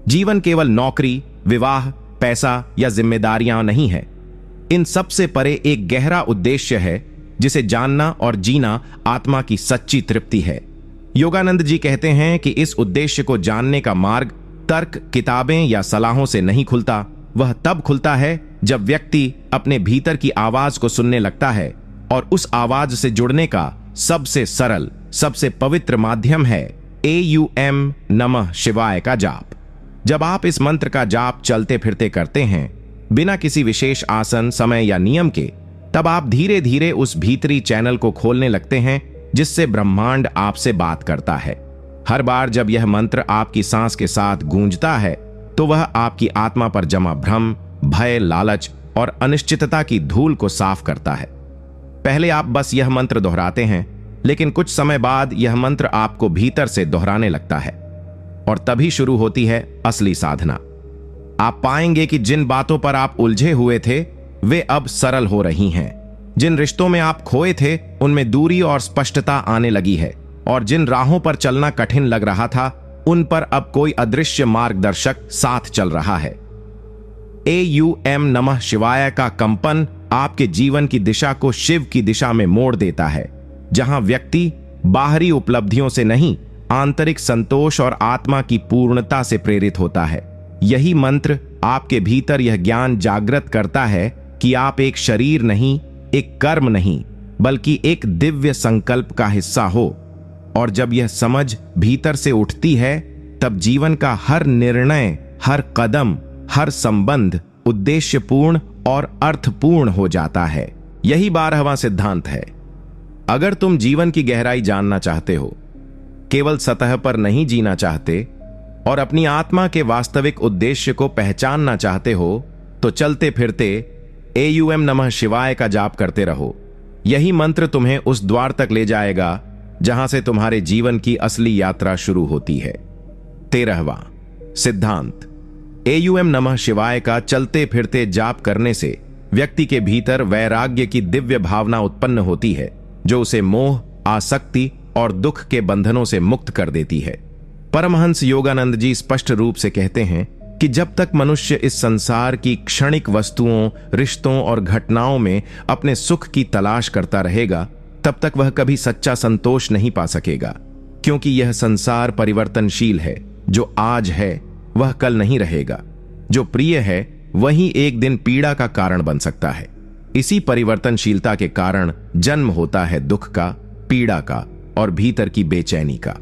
जीवन केवल नौकरी, विवाह, पैसा या जिम्मेदारियां नहीं है। इन सब से परे एक गहरा उद्देश्य है जिसे जानना और जीना आत्मा की सच्ची तृप्ति है। योगानंद जी कहते हैं कि इस उद्देश्य को जानने का मार्ग तर्क, किताबें या सलाहों से नहीं खुलता। वह तब खुलता है जब व्यक्ति अपने भीतर की आवाज को सुनने लगता है, और उस आवाज से जुड़ने का सबसे सरल, सबसे पवित्र माध्यम है एयूएम नमः शिवाय का जाप। जब आप इस मंत्र का जाप चलते फिरते करते हैं, बिना किसी विशेष आसन, समय या नियम के, तब आप धीरे धीरे उस भीतरी चैनल को खोलने लगते हैं जिससे ब्रह्मांड आपसे बात करता है। हर बार जब यह मंत्र आपकी सांस के साथ गूंजता है तो वह आपकी आत्मा पर जमा भ्रम, भय, लालच और अनिश्चितता की धूल को साफ करता है। पहले आप बस यह मंत्र दोहराते हैं, लेकिन कुछ समय बाद यह मंत्र आपको भीतर से दोहराने लगता है और तभी शुरू होती है असली साधना। आप पाएंगे कि जिन बातों पर आप उलझे हुए थे वे अब सरल हो रही हैं। जिन रिश्तों में आप खोए थे उनमें दूरी और स्पष्टता आने लगी है, और जिन राहों पर चलना कठिन लग रहा था उन पर अब कोई अदृश्य मार्गदर्शक साथ चल रहा है। एयूएम नमः शिवाय का कंपन आपके जीवन की दिशा को शिव की दिशा में मोड़ देता है, जहां व्यक्ति बाहरी उपलब्धियों से नहीं, आंतरिक संतोष और आत्मा की पूर्णता से प्रेरित होता है। यही मंत्र आपके भीतर यह ज्ञान जागृत करता है कि आप एक शरीर नहीं, एक कर्म नहीं, बल्कि एक दिव्य संकल्प का हिस्सा हो। और जब यह समझ भीतर से उठती है, तब जीवन का हर निर्णय, हर कदम, हर संबंध उद्देश्यपूर्ण और अर्थपूर्ण हो जाता है। यही 12वां सिद्धांत है। अगर तुम जीवन की गहराई जानना चाहते हो, केवल सतह पर नहीं जीना चाहते और अपनी आत्मा के वास्तविक उद्देश्य को पहचानना चाहते हो, तो चलते फिरते एयूएम नमः शिवाय का जाप करते रहो। यही मंत्र तुम्हें उस द्वार तक ले जाएगा जहां से तुम्हारे जीवन की असली यात्रा शुरू होती है। 13वां सिद्धांत, एयूएम नमः शिवाय का चलते फिरते जाप करने से व्यक्ति के भीतर वैराग्य की दिव्य भावना उत्पन्न होती है, जो उसे मोह, आसक्ति और दुख के बंधनों से मुक्त कर देती है। परमहंस योगानंद जी स्पष्ट रूप से कहते हैं कि जब तक मनुष्य इस संसार की क्षणिक वस्तुओं, रिश्तों और घटनाओं में अपने सुख की तलाश करता रहेगा, तब तक वह कभी सच्चा संतोष नहीं पा सकेगा, क्योंकि यह संसार परिवर्तनशील है। जो आज है वह कल नहीं रहेगा। जो प्रिय है वही एक दिन पीड़ा का कारण बन सकता है। इसी परिवर्तनशीलता के कारण जन्म होता है दुख का, पीड़ा का और भीतर की बेचैनी का।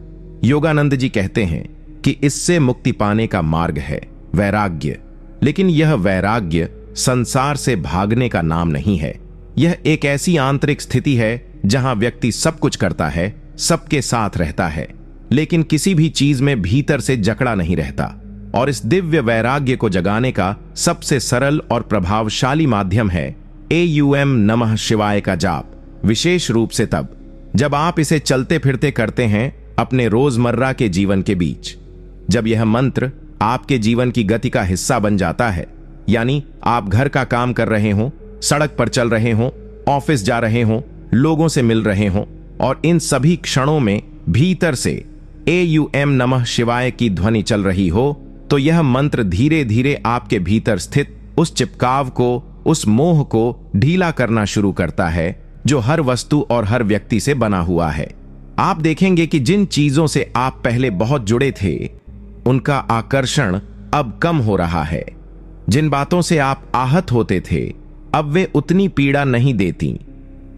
योगानंद जी कहते हैं कि इससे मुक्ति पाने का मार्ग है वैराग्य, लेकिन यह वैराग्य संसार से भागने का नाम नहीं है। यह एक ऐसी आंतरिक स्थिति है जहां व्यक्ति सब कुछ करता है, सबके साथ रहता है, लेकिन किसी भी चीज में भीतर से जकड़ा नहीं रहता। और इस दिव्य वैराग्य को जगाने का सबसे सरल और प्रभावशाली माध्यम है AUM नमः शिवाय का जाप, विशेष रूप से तब जब आप इसे चलते फिरते करते हैं अपने रोजमर्रा के जीवन के बीच। जब यह मंत्र आपके जीवन की गति का हिस्सा बन जाता है, यानी आप घर का काम कर रहे हो, सड़क पर चल रहे हो, ऑफिस जा रहे हो, लोगों से मिल रहे हो, और इन सभी क्षणों में भीतर से AUM नमः शिवाय की ध्वनि चल रही हो, तो यह मंत्र धीरे धीरे आपके भीतर स्थित उस चिपकाव को, उस मोह को ढीला करना शुरू करता है जो हर वस्तु और हर व्यक्ति से बना हुआ है। आप देखेंगे कि जिन चीजों से आप पहले बहुत जुड़े थे, उनका आकर्षण अब कम हो रहा है। जिन बातों से आप आहत होते थे, अब वे उतनी पीड़ा नहीं देती,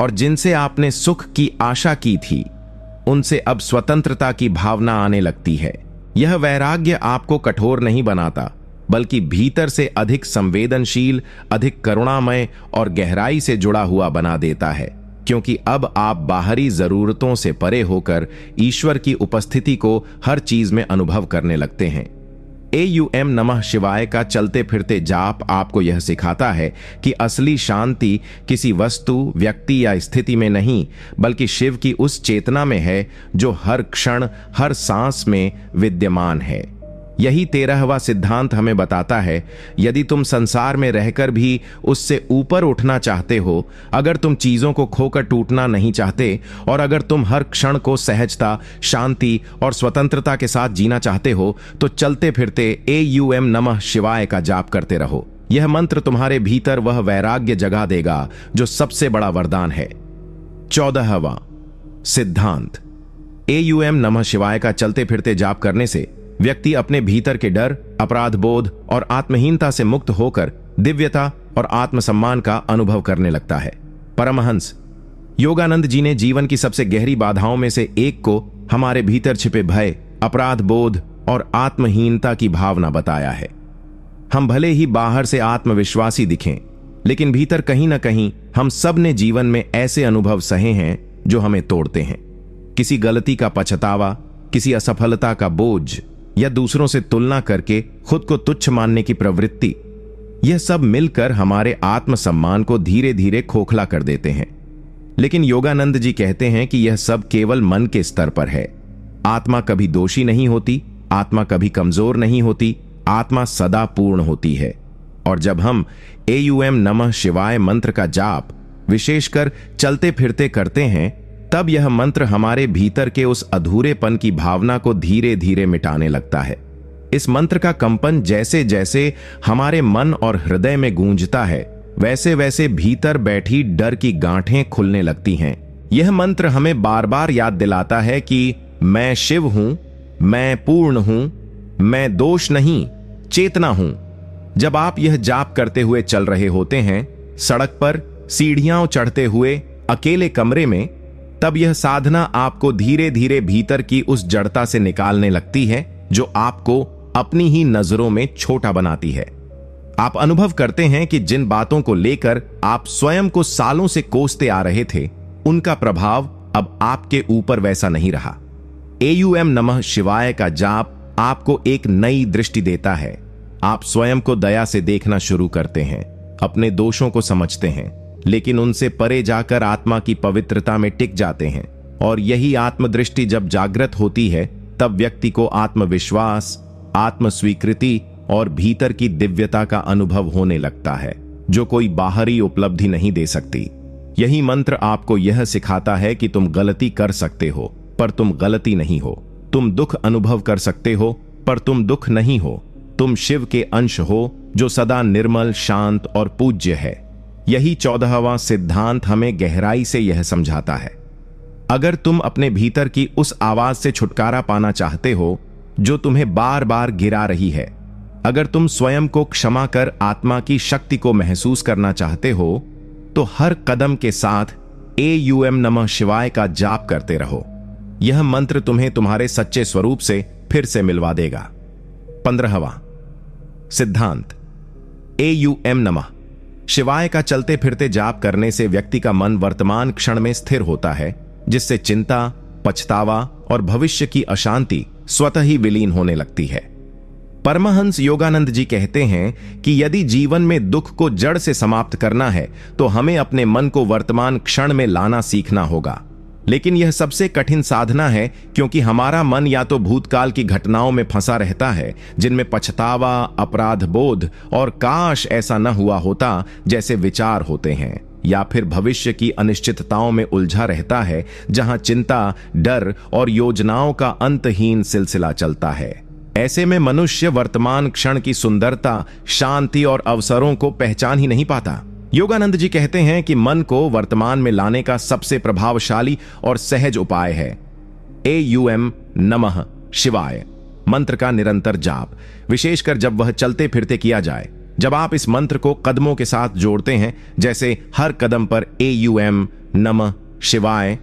और जिनसे आपने सुख की आशा की थी, उनसे अब स्वतंत्रता की भावना आने लगती है। यह वैराग्य आपको कठोर नहीं बनाता, बल्कि भीतर से अधिक संवेदनशील, अधिक करुणामय और गहराई से जुड़ा हुआ बना देता है, क्योंकि अब आप बाहरी जरूरतों से परे होकर ईश्वर की उपस्थिति को हर चीज में अनुभव करने लगते हैं। AUM नमः शिवाय का चलते फिरते जाप आपको यह सिखाता है कि असली शांति किसी वस्तु, व्यक्ति या स्थिति में नहीं, बल्कि शिव की उस चेतना में है जो हर क्षण, हर सांस में विद्यमान है। यही 13वां सिद्धांत हमें बताता है, यदि तुम संसार में रहकर भी उससे ऊपर उठना चाहते हो, अगर तुम चीजों को खोकर टूटना नहीं चाहते, और अगर तुम हर क्षण को सहजता, शांति और स्वतंत्रता के साथ जीना चाहते हो, तो चलते फिरते AUM नमः शिवाय का जाप करते रहो। यह मंत्र तुम्हारे भीतर वह वैराग्य जगा देगा जो सबसे बड़ा वरदान है। 14वां सिद्धांत, AUM नमः शिवाय का चलते फिरते जाप करने से व्यक्ति अपने भीतर के डर, अपराध बोध और आत्महीनता से मुक्त होकर दिव्यता और आत्मसम्मान का अनुभव करने लगता है। परमहंस योगानंद जी ने जीवन की सबसे गहरी बाधाओं में से एक को हमारे भीतर छिपे भय, अपराध बोध और आत्महीनता की भावना बताया है। हम भले ही बाहर से आत्मविश्वासी दिखें, लेकिन भीतर कहीं ना कहीं हम सब ने जीवन में ऐसे अनुभव सहे हैं जो हमें तोड़ते हैं। किसी गलती का पछतावा, किसी असफलता का बोझ, या दूसरों से तुलना करके खुद को तुच्छ मानने की प्रवृत्ति, यह सब मिलकर हमारे आत्मसम्मान को धीरे धीरे खोखला कर देते हैं। लेकिन योगानंद जी कहते हैं कि यह सब केवल मन के स्तर पर है। आत्मा कभी दोषी नहीं होती, आत्मा कभी कमजोर नहीं होती, आत्मा सदा पूर्ण होती है। और जब हम AUM नमः शिवाय मंत्र का जाप विशेषकर चलते फिरते करते हैं, तब यह मंत्र हमारे भीतर के उस अधूरेपन की भावना को धीरे धीरे मिटाने लगता है। इस मंत्र का कंपन जैसे जैसे हमारे मन और हृदय में गूंजता है, वैसे वैसे भीतर बैठी डर की गांठें खुलने लगती हैं। यह मंत्र हमें बार बार याद दिलाता है कि मैं शिव हूं, मैं पूर्ण हूं, मैं दोष नहीं, चेतना हूं। जब आप यह जाप करते हुए चल रहे होते हैं, सड़क पर, सीढ़ियां चढ़ते हुए, अकेले कमरे में, तब यह साधना आपको धीरे धीरे भीतर की उस जड़ता से निकालने लगती है जो आपको अपनी ही नजरों में छोटा बनाती है। आप अनुभव करते हैं कि जिन बातों को लेकर आप स्वयं को सालों से कोसते आ रहे थे, उनका प्रभाव अब आपके ऊपर वैसा नहीं रहा। AUM नमः शिवाय का जाप आपको एक नई दृष्टि देता है। आप स्वयं को दया से देखना शुरू करते हैं, अपने दोषों को समझते हैं, लेकिन उनसे परे जाकर आत्मा की पवित्रता में टिक जाते हैं। और यही आत्मदृष्टि जब जागृत होती है, तब व्यक्ति को आत्मविश्वास, आत्मस्वीकृति और भीतर की दिव्यता का अनुभव होने लगता है, जो कोई बाहरी उपलब्धि नहीं दे सकती। यही मंत्र आपको यह सिखाता है कि तुम गलती कर सकते हो, पर तुम गलती नहीं हो। तुम दुख अनुभव कर सकते हो, पर तुम दुख नहीं हो। तुम शिव के अंश हो, जो सदा निर्मल, शांत और पूज्य है। यही 14वां सिद्धांत हमें गहराई से यह समझाता है। अगर तुम अपने भीतर की उस आवाज से छुटकारा पाना चाहते हो जो तुम्हें बार बार गिरा रही है, अगर तुम स्वयं को क्षमा कर आत्मा की शक्ति को महसूस करना चाहते हो, तो हर कदम के साथ AUM नमः शिवाय का जाप करते रहो। यह मंत्र तुम्हें तुम्हारे सच्चे स्वरूप से फिर से मिलवा देगा। 15वां सिद्धांत, AUM नमः शिवाय का चलते फिरते जाप करने से व्यक्ति का मन वर्तमान क्षण में स्थिर होता है, जिससे चिंता, पछतावा और भविष्य की अशांति स्वतः ही विलीन होने लगती है। परमहंस योगानंद जी कहते हैं कि यदि जीवन में दुख को जड़ से समाप्त करना है तो हमें अपने मन को वर्तमान क्षण में लाना सीखना होगा। लेकिन यह सबसे कठिन साधना है, क्योंकि हमारा मन या तो भूतकाल की घटनाओं में फंसा रहता है जिनमें पछतावा, अपराध बोध और काश ऐसा न हुआ होता जैसे विचार होते हैं, या फिर भविष्य की अनिश्चितताओं में उलझा रहता है जहां चिंता, डर और योजनाओं का अंतहीन सिलसिला चलता है। ऐसे में मनुष्य वर्तमान क्षण की सुंदरता, शांति और अवसरों को पहचान ही नहीं पाता। योगानंद जी कहते हैं कि मन को वर्तमान में लाने का सबसे प्रभावशाली और सहज उपाय है AUM नमः शिवाय मंत्र का निरंतर जाप, विशेषकर जब वह चलते फिरते किया जाए। जब आप इस मंत्र को कदमों के साथ जोड़ते हैं, जैसे हर कदम पर AUM नमः शिवाय,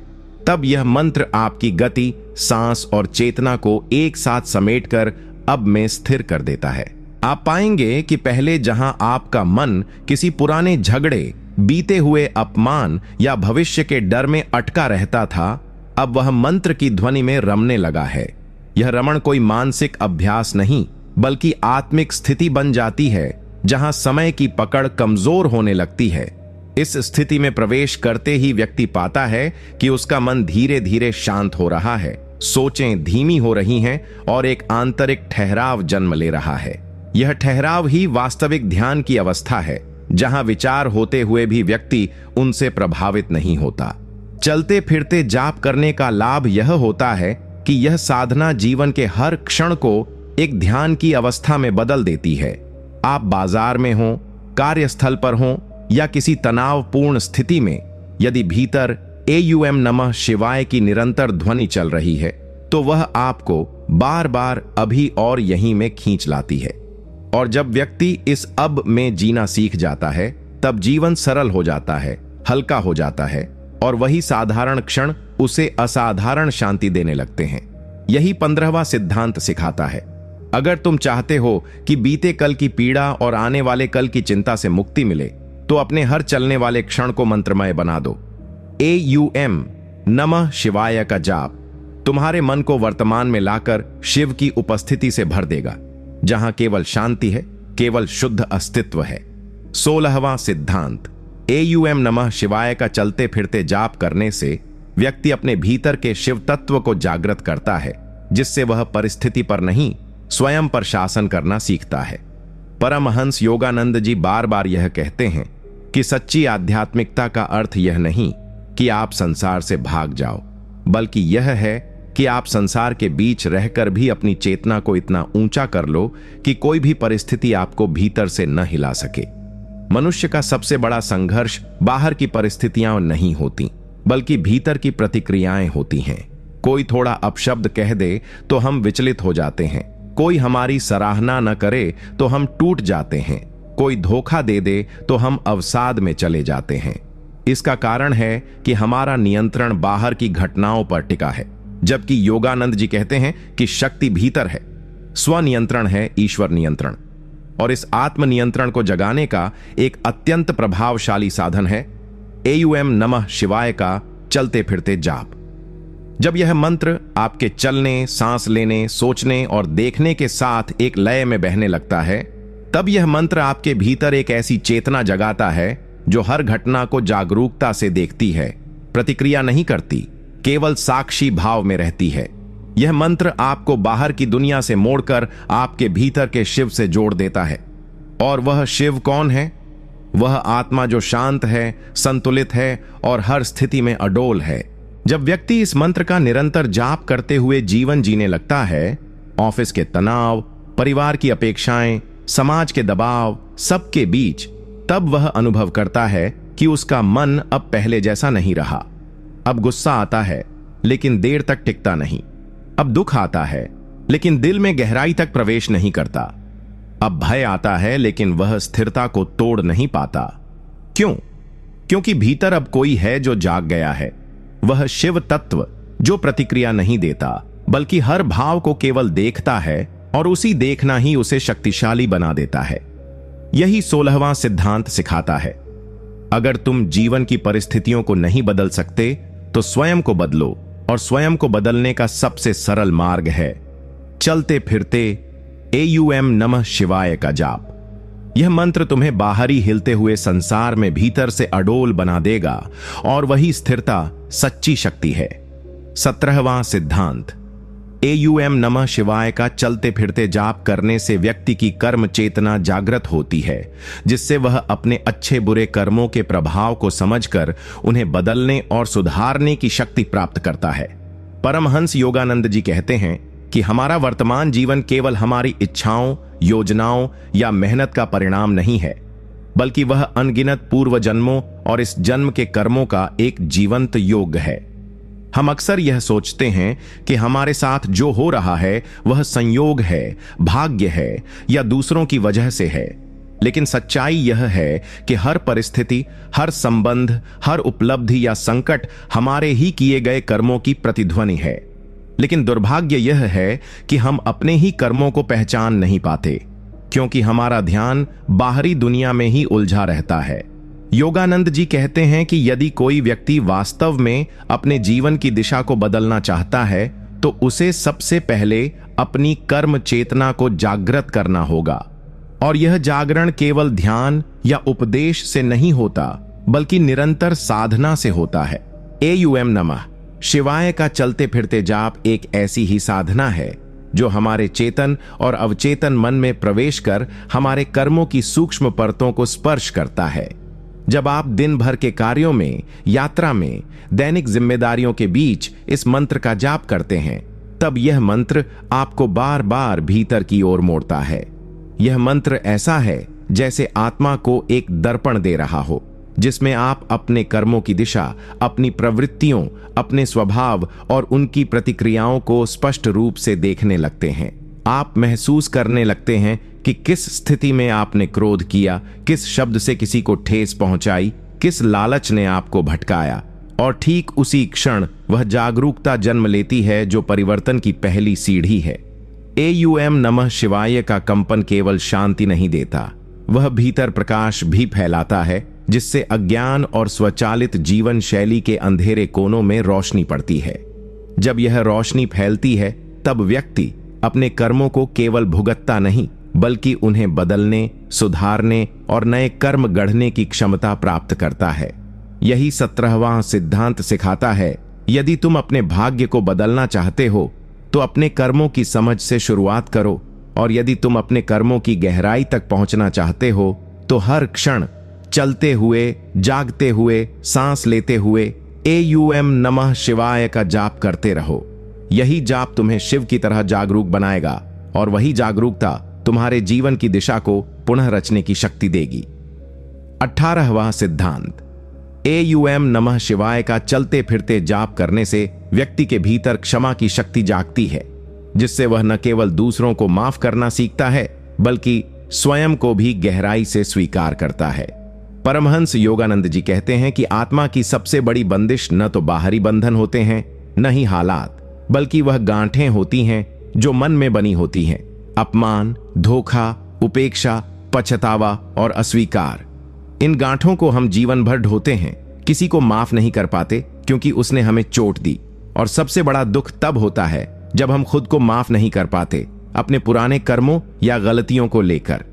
तब यह मंत्र आपकी गति, सांस और चेतना को एक साथ समेटकर अब में स्थिर कर देता है। आप पाएंगे कि पहले जहां आपका मन किसी पुराने झगड़े, बीते हुए अपमान या भविष्य के डर में अटका रहता था, अब वह मंत्र की ध्वनि में रमने लगा है। यह रमण कोई मानसिक अभ्यास नहीं, बल्कि आत्मिक स्थिति बन जाती है जहां समय की पकड़ कमजोर होने लगती है। इस स्थिति में प्रवेश करते ही व्यक्ति पाता है कि उसका मन धीरे धीरे शांत हो रहा है, सोचें धीमी हो रही हैं और एक आंतरिक ठहराव जन्म ले रहा है। यह ठहराव ही वास्तविक ध्यान की अवस्था है, जहां विचार होते हुए भी व्यक्ति उनसे प्रभावित नहीं होता। चलते फिरते जाप करने का लाभ यह होता है कि यह साधना जीवन के हर क्षण को एक ध्यान की अवस्था में बदल देती है। आप बाजार में हो, कार्यस्थल पर हो या किसी तनावपूर्ण स्थिति में, यदि भीतर AUM नमः शिवाय की निरंतर ध्वनि चल रही है तो वह आपको बार बार अभी और यहीं में खींच लाती है। और जब व्यक्ति इस अब में जीना सीख जाता है, तब जीवन सरल हो जाता है, हल्का हो जाता है और वही साधारण क्षण उसे असाधारण शांति देने लगते हैं। यही 15वां सिद्धांत सिखाता है। अगर तुम चाहते हो कि बीते कल की पीड़ा और आने वाले कल की चिंता से मुक्ति मिले, तो अपने हर चलने वाले क्षण को मंत्रमय बना दो। AUM नमः शिवाय का जाप तुम्हारे मन को वर्तमान में लाकर शिव की उपस्थिति से भर देगा, जहां केवल शांति है, केवल शुद्ध अस्तित्व है। 16वां सिद्धांत, AUM नमः शिवाय का चलते फिरते जाप करने से व्यक्ति अपने भीतर के शिव तत्व को जागृत करता है, जिससे वह परिस्थिति पर नहीं, स्वयं पर शासन करना सीखता है। परमहंस योगानंद जी बार बार यह कहते हैं कि सच्ची आध्यात्मिकता का अर्थ यह नहीं कि आप संसार से भाग जाओ, बल्कि यह है कि आप संसार के बीच रहकर भी अपनी चेतना को इतना ऊंचा कर लो कि कोई भी परिस्थिति आपको भीतर से न हिला सके। मनुष्य का सबसे बड़ा संघर्ष बाहर की परिस्थितियां नहीं होती, बल्कि भीतर की प्रतिक्रियाएं होती हैं। कोई थोड़ा अपशब्द कह दे तो हम विचलित हो जाते हैं, कोई हमारी सराहना न करे तो हम टूट जाते हैं, कोई धोखा दे दे तो हम अवसाद में चले जाते हैं। इसका कारण है कि हमारा नियंत्रण बाहर की घटनाओं पर टिका है, जबकि योगानंद जी कहते हैं कि शक्ति भीतर है। स्वनियंत्रण है ईश्वर नियंत्रण, और इस आत्म नियंत्रण को जगाने का एक अत्यंत प्रभावशाली साधन है AUM नमः शिवाय का चलते फिरते जाप। जब यह मंत्र आपके चलने, सांस लेने, सोचने और देखने के साथ एक लय में बहने लगता है, तब यह मंत्र आपके भीतर एक ऐसी चेतना जगाता है जो हर घटना को जागरूकता से देखती है, प्रतिक्रिया नहीं करती, केवल साक्षी भाव में रहती है। यह मंत्र आपको बाहर की दुनिया से मोड़कर आपके भीतर के शिव से जोड़ देता है। और वह शिव कौन है? वह आत्मा जो शांत है, संतुलित है और हर स्थिति में अडोल है। जब व्यक्ति इस मंत्र का निरंतर जाप करते हुए जीवन जीने लगता है, ऑफिस के तनाव, परिवार की अपेक्षाएं, समाज के दबाव, सबके बीच, तब वह अनुभव करता है कि उसका मन अब पहले जैसा नहीं रहा। अब गुस्सा आता है, लेकिन देर तक टिकता नहीं। अब दुख आता है, लेकिन दिल में गहराई तक प्रवेश नहीं करता। अब भय आता है, लेकिन वह स्थिरता को तोड़ नहीं पाता। क्यों? क्योंकि भीतर अब कोई है जो जाग गया है। वह शिव तत्व जो प्रतिक्रिया नहीं देता, बल्कि हर भाव को केवल देखता है, और उसी देखना ही उसे शक्तिशाली बना देता है। यही 16वां सिद्धांत सिखाता है, अगर तुम जीवन की परिस्थितियों को नहीं बदल सकते तो स्वयं को बदलो, और स्वयं को बदलने का सबसे सरल मार्ग है चलते फिरते AUM नमः शिवाय का जाप। यह मंत्र तुम्हें बाहरी हिलते हुए संसार में भीतर से अडोल बना देगा, और वही स्थिरता सच्ची शक्ति है। 17वां सिद्धांत, AUM नमः शिवाय का चलते फिरते जाप करने से व्यक्ति की कर्म चेतना जागृत होती है, जिससे वह अपने अच्छे बुरे कर्मों के प्रभाव को समझकर उन्हें बदलने और सुधारने की शक्ति प्राप्त करता है। परमहंस योगानंद जी कहते हैं कि हमारा वर्तमान जीवन केवल हमारी इच्छाओं, योजनाओं या मेहनत का परिणाम नहीं है, बल्कि वह अनगिनत पूर्व जन्मों और इस जन्म के कर्मों का एक जीवंत योग है। हम अक्सर यह सोचते हैं कि हमारे साथ जो हो रहा है वह संयोग है, भाग्य है या दूसरों की वजह से है, लेकिन सच्चाई यह है कि हर परिस्थिति, हर संबंध, हर उपलब्धि या संकट हमारे ही किए गए कर्मों की प्रतिध्वनि है। लेकिन दुर्भाग्य यह है कि हम अपने ही कर्मों को पहचान नहीं पाते, क्योंकि हमारा ध्यान बाहरी दुनिया में ही उलझा रहता है। योगानंद जी कहते हैं कि यदि कोई व्यक्ति वास्तव में अपने जीवन की दिशा को बदलना चाहता है तो उसे सबसे पहले अपनी कर्म चेतना को जागृत करना होगा, और यह जागरण केवल ध्यान या उपदेश से नहीं होता, बल्कि निरंतर साधना से होता है। AUM नमः शिवाय का चलते फिरते जाप एक ऐसी ही साधना है जो हमारे चेतन और अवचेतन मन में प्रवेश कर हमारे कर्मों की सूक्ष्म परतों को स्पर्श करता है। जब आप दिन भर के कार्यों में, यात्रा में, दैनिक जिम्मेदारियों के बीच इस मंत्र का जाप करते हैं, तब यह मंत्र आपको बार बार भीतर की ओर मोड़ता है। यह मंत्र ऐसा है जैसे आत्मा को एक दर्पण दे रहा हो, जिसमें आप अपने कर्मों की दिशा, अपनी प्रवृत्तियों, अपने स्वभाव और उनकी प्रतिक्रियाओं को स्पष्ट रूप से देखने लगते हैं। आप महसूस करने लगते हैं कि किस स्थिति में आपने क्रोध किया, किस शब्द से किसी को ठेस पहुंचाई, किस लालच ने आपको भटकाया, और ठीक उसी क्षण वह जागरूकता जन्म लेती है जो परिवर्तन की पहली सीढ़ी है। AUM नमः शिवाय का कंपन केवल शांति नहीं देता, वह भीतर प्रकाश भी फैलाता है, जिससे अज्ञान और स्वचालित जीवन शैली के अंधेरे कोनों में रोशनी पड़ती है। जब यह रोशनी फैलती है तब व्यक्ति अपने कर्मों को केवल भुगतता नहीं, बल्कि उन्हें बदलने, सुधारने और नए कर्म गढ़ने की क्षमता प्राप्त करता है। यही 17वां सिद्धांत सिखाता है, यदि तुम अपने भाग्य को बदलना चाहते हो तो अपने कर्मों की समझ से शुरुआत करो, और यदि तुम अपने कर्मों की गहराई तक पहुंचना चाहते हो तो हर क्षण चलते हुए, जागते हुए, सांस लेते हुए AUM नमः शिवाय का जाप करते रहो। यही जाप तुम्हें शिव की तरह जागरूक बनाएगा, और वही जागरूकता तुम्हारे जीवन की दिशा को पुनः रचने की शक्ति देगी। 18वां सिद्धांत, AUM नमः शिवाय का चलते फिरते जाप करने से व्यक्ति के भीतर क्षमा की शक्ति जागती है, जिससे वह न केवल दूसरों को माफ करना सीखता है, बल्कि स्वयं को भी गहराई से स्वीकार करता है। परमहंस योगानंद जी कहते हैं कि आत्मा की सबसे बड़ी बंदिश न तो बाहरी बंधन होते हैं, न ही हालात, बल्कि वह गांठें होती हैं जो मन में बनी होती हैं। अपमान, धोखा, उपेक्षा, पछतावा और अस्वीकार, इन गांठों को हम जीवन भर ढोते हैं, किसी को माफ नहीं कर पाते क्योंकि उसने हमें चोट दी। और सबसे बड़ा दुख तब होता है जब हम खुद को माफ नहीं कर पाते, अपने पुराने कर्मों या गलतियों को लेकर।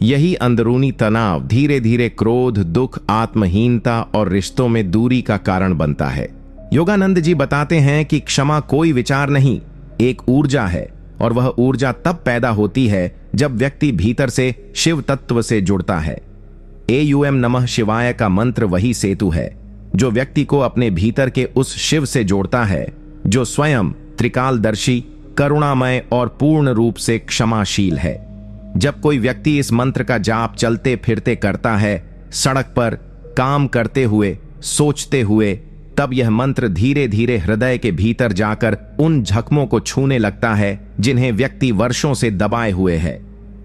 यही अंदरूनी तनाव धीरे धीरे क्रोध, दुख, आत्महीनता और रिश्तों में दूरी का कारण बनता है। योगानंद जी बताते हैं कि क्षमा कोई विचार नहीं, एक ऊर्जा है, और वह ऊर्जा तब पैदा होती है जब व्यक्ति भीतर से शिव तत्व से जुड़ता है। AUM नमः शिवाय का मंत्र वही सेतु है जो व्यक्ति को अपने भीतर के उस शिव से जोड़ता है जो स्वयं त्रिकालदर्शी, करुणामय और पूर्ण रूप से क्षमाशील है। जब कोई व्यक्ति इस मंत्र का जाप चलते फिरते करता है, सड़क पर, काम करते हुए, सोचते हुए, तब यह मंत्र धीरे धीरे हृदय के भीतर जाकर उन जख्मों को छूने लगता है जिन्हें व्यक्ति वर्षों से दबाए हुए है।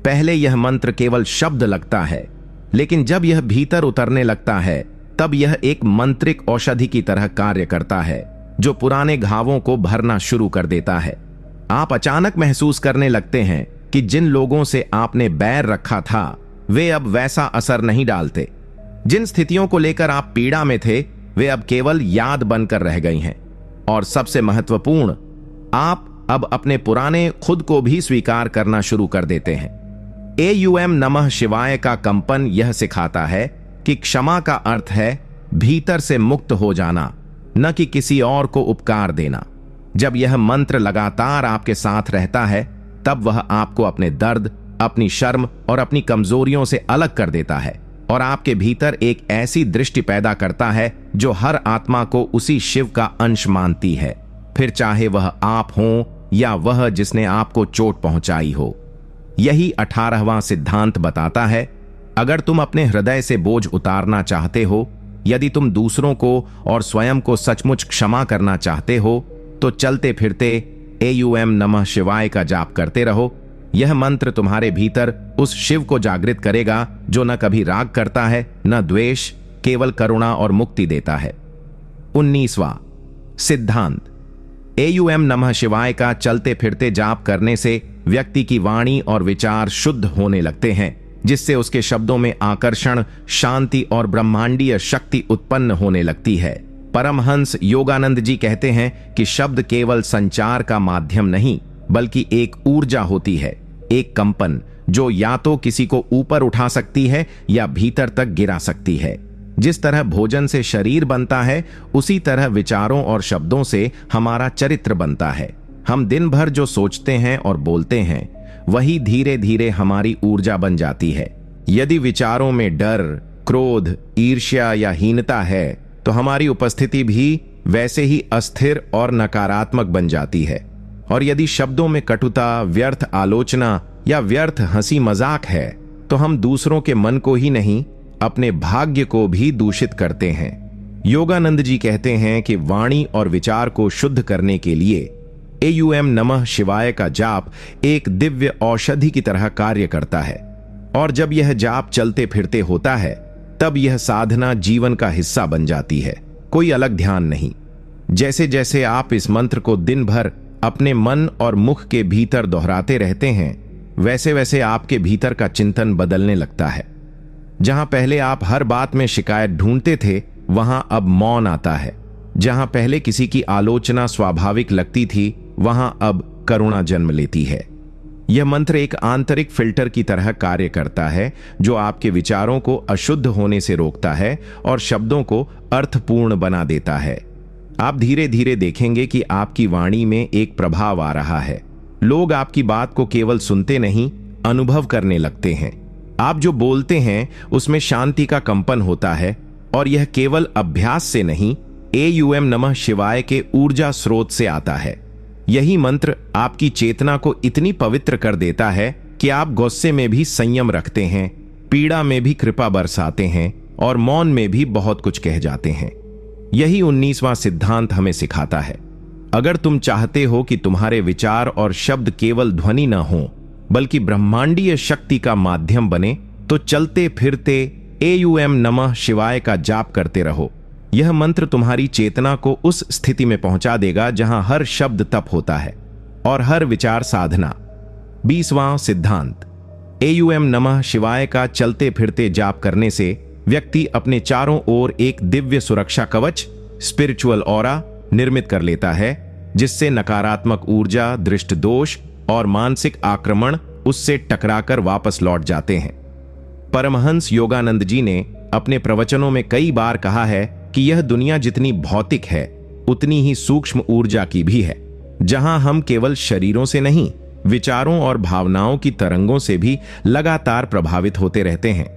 पहले यह मंत्र केवल शब्द लगता है, लेकिन जब यह भीतर उतरने लगता है तब यह एक मंत्रिक औषधि की तरह कार्य करता है जो पुराने घावों को भरना शुरू कर देता है। आप अचानक महसूस करने लगते हैं कि जिन लोगों से आपने बैर रखा था वे अब वैसा असर नहीं डालते। जिन स्थितियों को लेकर आप पीड़ा में थे वे अब केवल याद बनकर रह गई हैं। और सबसे महत्वपूर्ण, आप अब अपने पुराने खुद को भी स्वीकार करना शुरू कर देते हैं। एयूएम नमः शिवाय का कंपन यह सिखाता है कि क्षमा का अर्थ है भीतर से मुक्त हो जाना, न कि किसी और को उपकार देना। जब यह मंत्र लगातार आपके साथ रहता है तब वह आपको अपने दर्द, अपनी शर्म और अपनी कमजोरियों से अलग कर देता है और आपके भीतर एक ऐसी दृष्टि पैदा करता है जो हर आत्मा को उसी शिव का अंश मानती है, फिर चाहे वह आप हों या वह जिसने आपको चोट पहुंचाई हो। यही 18वां सिद्धांत बताता है, अगर तुम अपने हृदय से बोझ उतारना चाहते हो, यदि तुम दूसरों को और स्वयं को सचमुच क्षमा करना चाहते हो, तो चलते फिरते एयूएम नमः शिवाय का जाप करते रहो। यह मंत्र तुम्हारे भीतर उस शिव को जागृत करेगा जो न कभी राग करता है न द्वेष, केवल करुणा और मुक्ति देता है। 19वां सिद्धांत, एयूएम नमः शिवाय का चलते फिरते जाप करने से व्यक्ति की वाणी और विचार शुद्ध होने लगते हैं, जिससे उसके शब्दों में आकर्षण, शांति और ब्रह्मांडीय शक्ति उत्पन्न होने लगती है। परमहंस योगानंद जी कहते हैं कि शब्द केवल संचार का माध्यम नहीं बल्कि एक ऊर्जा होती है, एक कंपन जो या तो किसी को ऊपर उठा सकती है या भीतर तक गिरा सकती है। जिस तरह भोजन से शरीर बनता है उसी तरह विचारों और शब्दों से हमारा चरित्र बनता है। हम दिन भर जो सोचते हैं और बोलते हैं वही धीरे धीरे हमारी ऊर्जा बन जाती है। यदि विचारों में डर, क्रोध, ईर्ष्या या हीनता है तो हमारी उपस्थिति भी वैसे ही अस्थिर और नकारात्मक बन जाती है। और यदि शब्दों में कटुता, व्यर्थ आलोचना या व्यर्थ हंसी मजाक है तो हम दूसरों के मन को ही नहीं अपने भाग्य को भी दूषित करते हैं। योगानंद जी कहते हैं कि वाणी और विचार को शुद्ध करने के लिए एयूएम नमः शिवाय का जाप एक दिव्य औषधि की तरह कार्य करता है। और जब यह जाप चलते फिरते होता है तब यह साधना जीवन का हिस्सा बन जाती है, कोई अलग ध्यान नहीं। जैसे जैसे आप इस मंत्र को दिन भर अपने मन और मुख के भीतर दोहराते रहते हैं वैसे वैसे आपके भीतर का चिंतन बदलने लगता है। जहां पहले आप हर बात में शिकायत ढूंढते थे वहां अब मौन आता है। जहां पहले किसी की आलोचना स्वाभाविक लगती थी वहां अब करुणा जन्म लेती है। यह मंत्र एक आंतरिक फिल्टर की तरह कार्य करता है जो आपके विचारों को अशुद्ध होने से रोकता है और शब्दों को अर्थपूर्ण बना देता है। आप धीरे धीरे देखेंगे कि आपकी वाणी में एक प्रभाव आ रहा है। लोग आपकी बात को केवल सुनते नहीं, अनुभव करने लगते हैं। आप जो बोलते हैं उसमें शांति का कंपन होता है और यह केवल अभ्यास से नहीं, एयूएम नमः शिवाय के ऊर्जा स्रोत से आता है। यही मंत्र आपकी चेतना को इतनी पवित्र कर देता है कि आप गुस्से में भी संयम रखते हैं, पीड़ा में भी कृपा बरसाते हैं और मौन में भी बहुत कुछ कह जाते हैं। यही 19वां सिद्धांत हमें सिखाता है, अगर तुम चाहते हो कि तुम्हारे विचार और शब्द केवल ध्वनि न हो बल्कि ब्रह्मांडीय शक्ति का माध्यम बने, तो चलते फिरते एयूएम नमः शिवाय का जाप करते रहो। यह मंत्र तुम्हारी चेतना को उस स्थिति में पहुंचा देगा जहां हर शब्द तप होता है और हर विचार साधना। 20वां सिद्धांत, एयूएम नमः शिवाय का चलते फिरते जाप करने से व्यक्ति अपने चारों ओर एक दिव्य सुरक्षा कवच, स्पिरिचुअल ऑरा निर्मित कर लेता है, जिससे नकारात्मक ऊर्जा, दृष्ट दोष और मानसिक आक्रमण उससे टकराकर वापस लौट जाते हैं। परमहंस योगानंद जी ने अपने प्रवचनों में कई बार कहा है कि यह दुनिया जितनी भौतिक है उतनी ही सूक्ष्म ऊर्जा की भी है, जहां हम केवल शरीरों से नहीं, विचारों और भावनाओं की तरंगों से भी लगातार प्रभावित होते रहते हैं।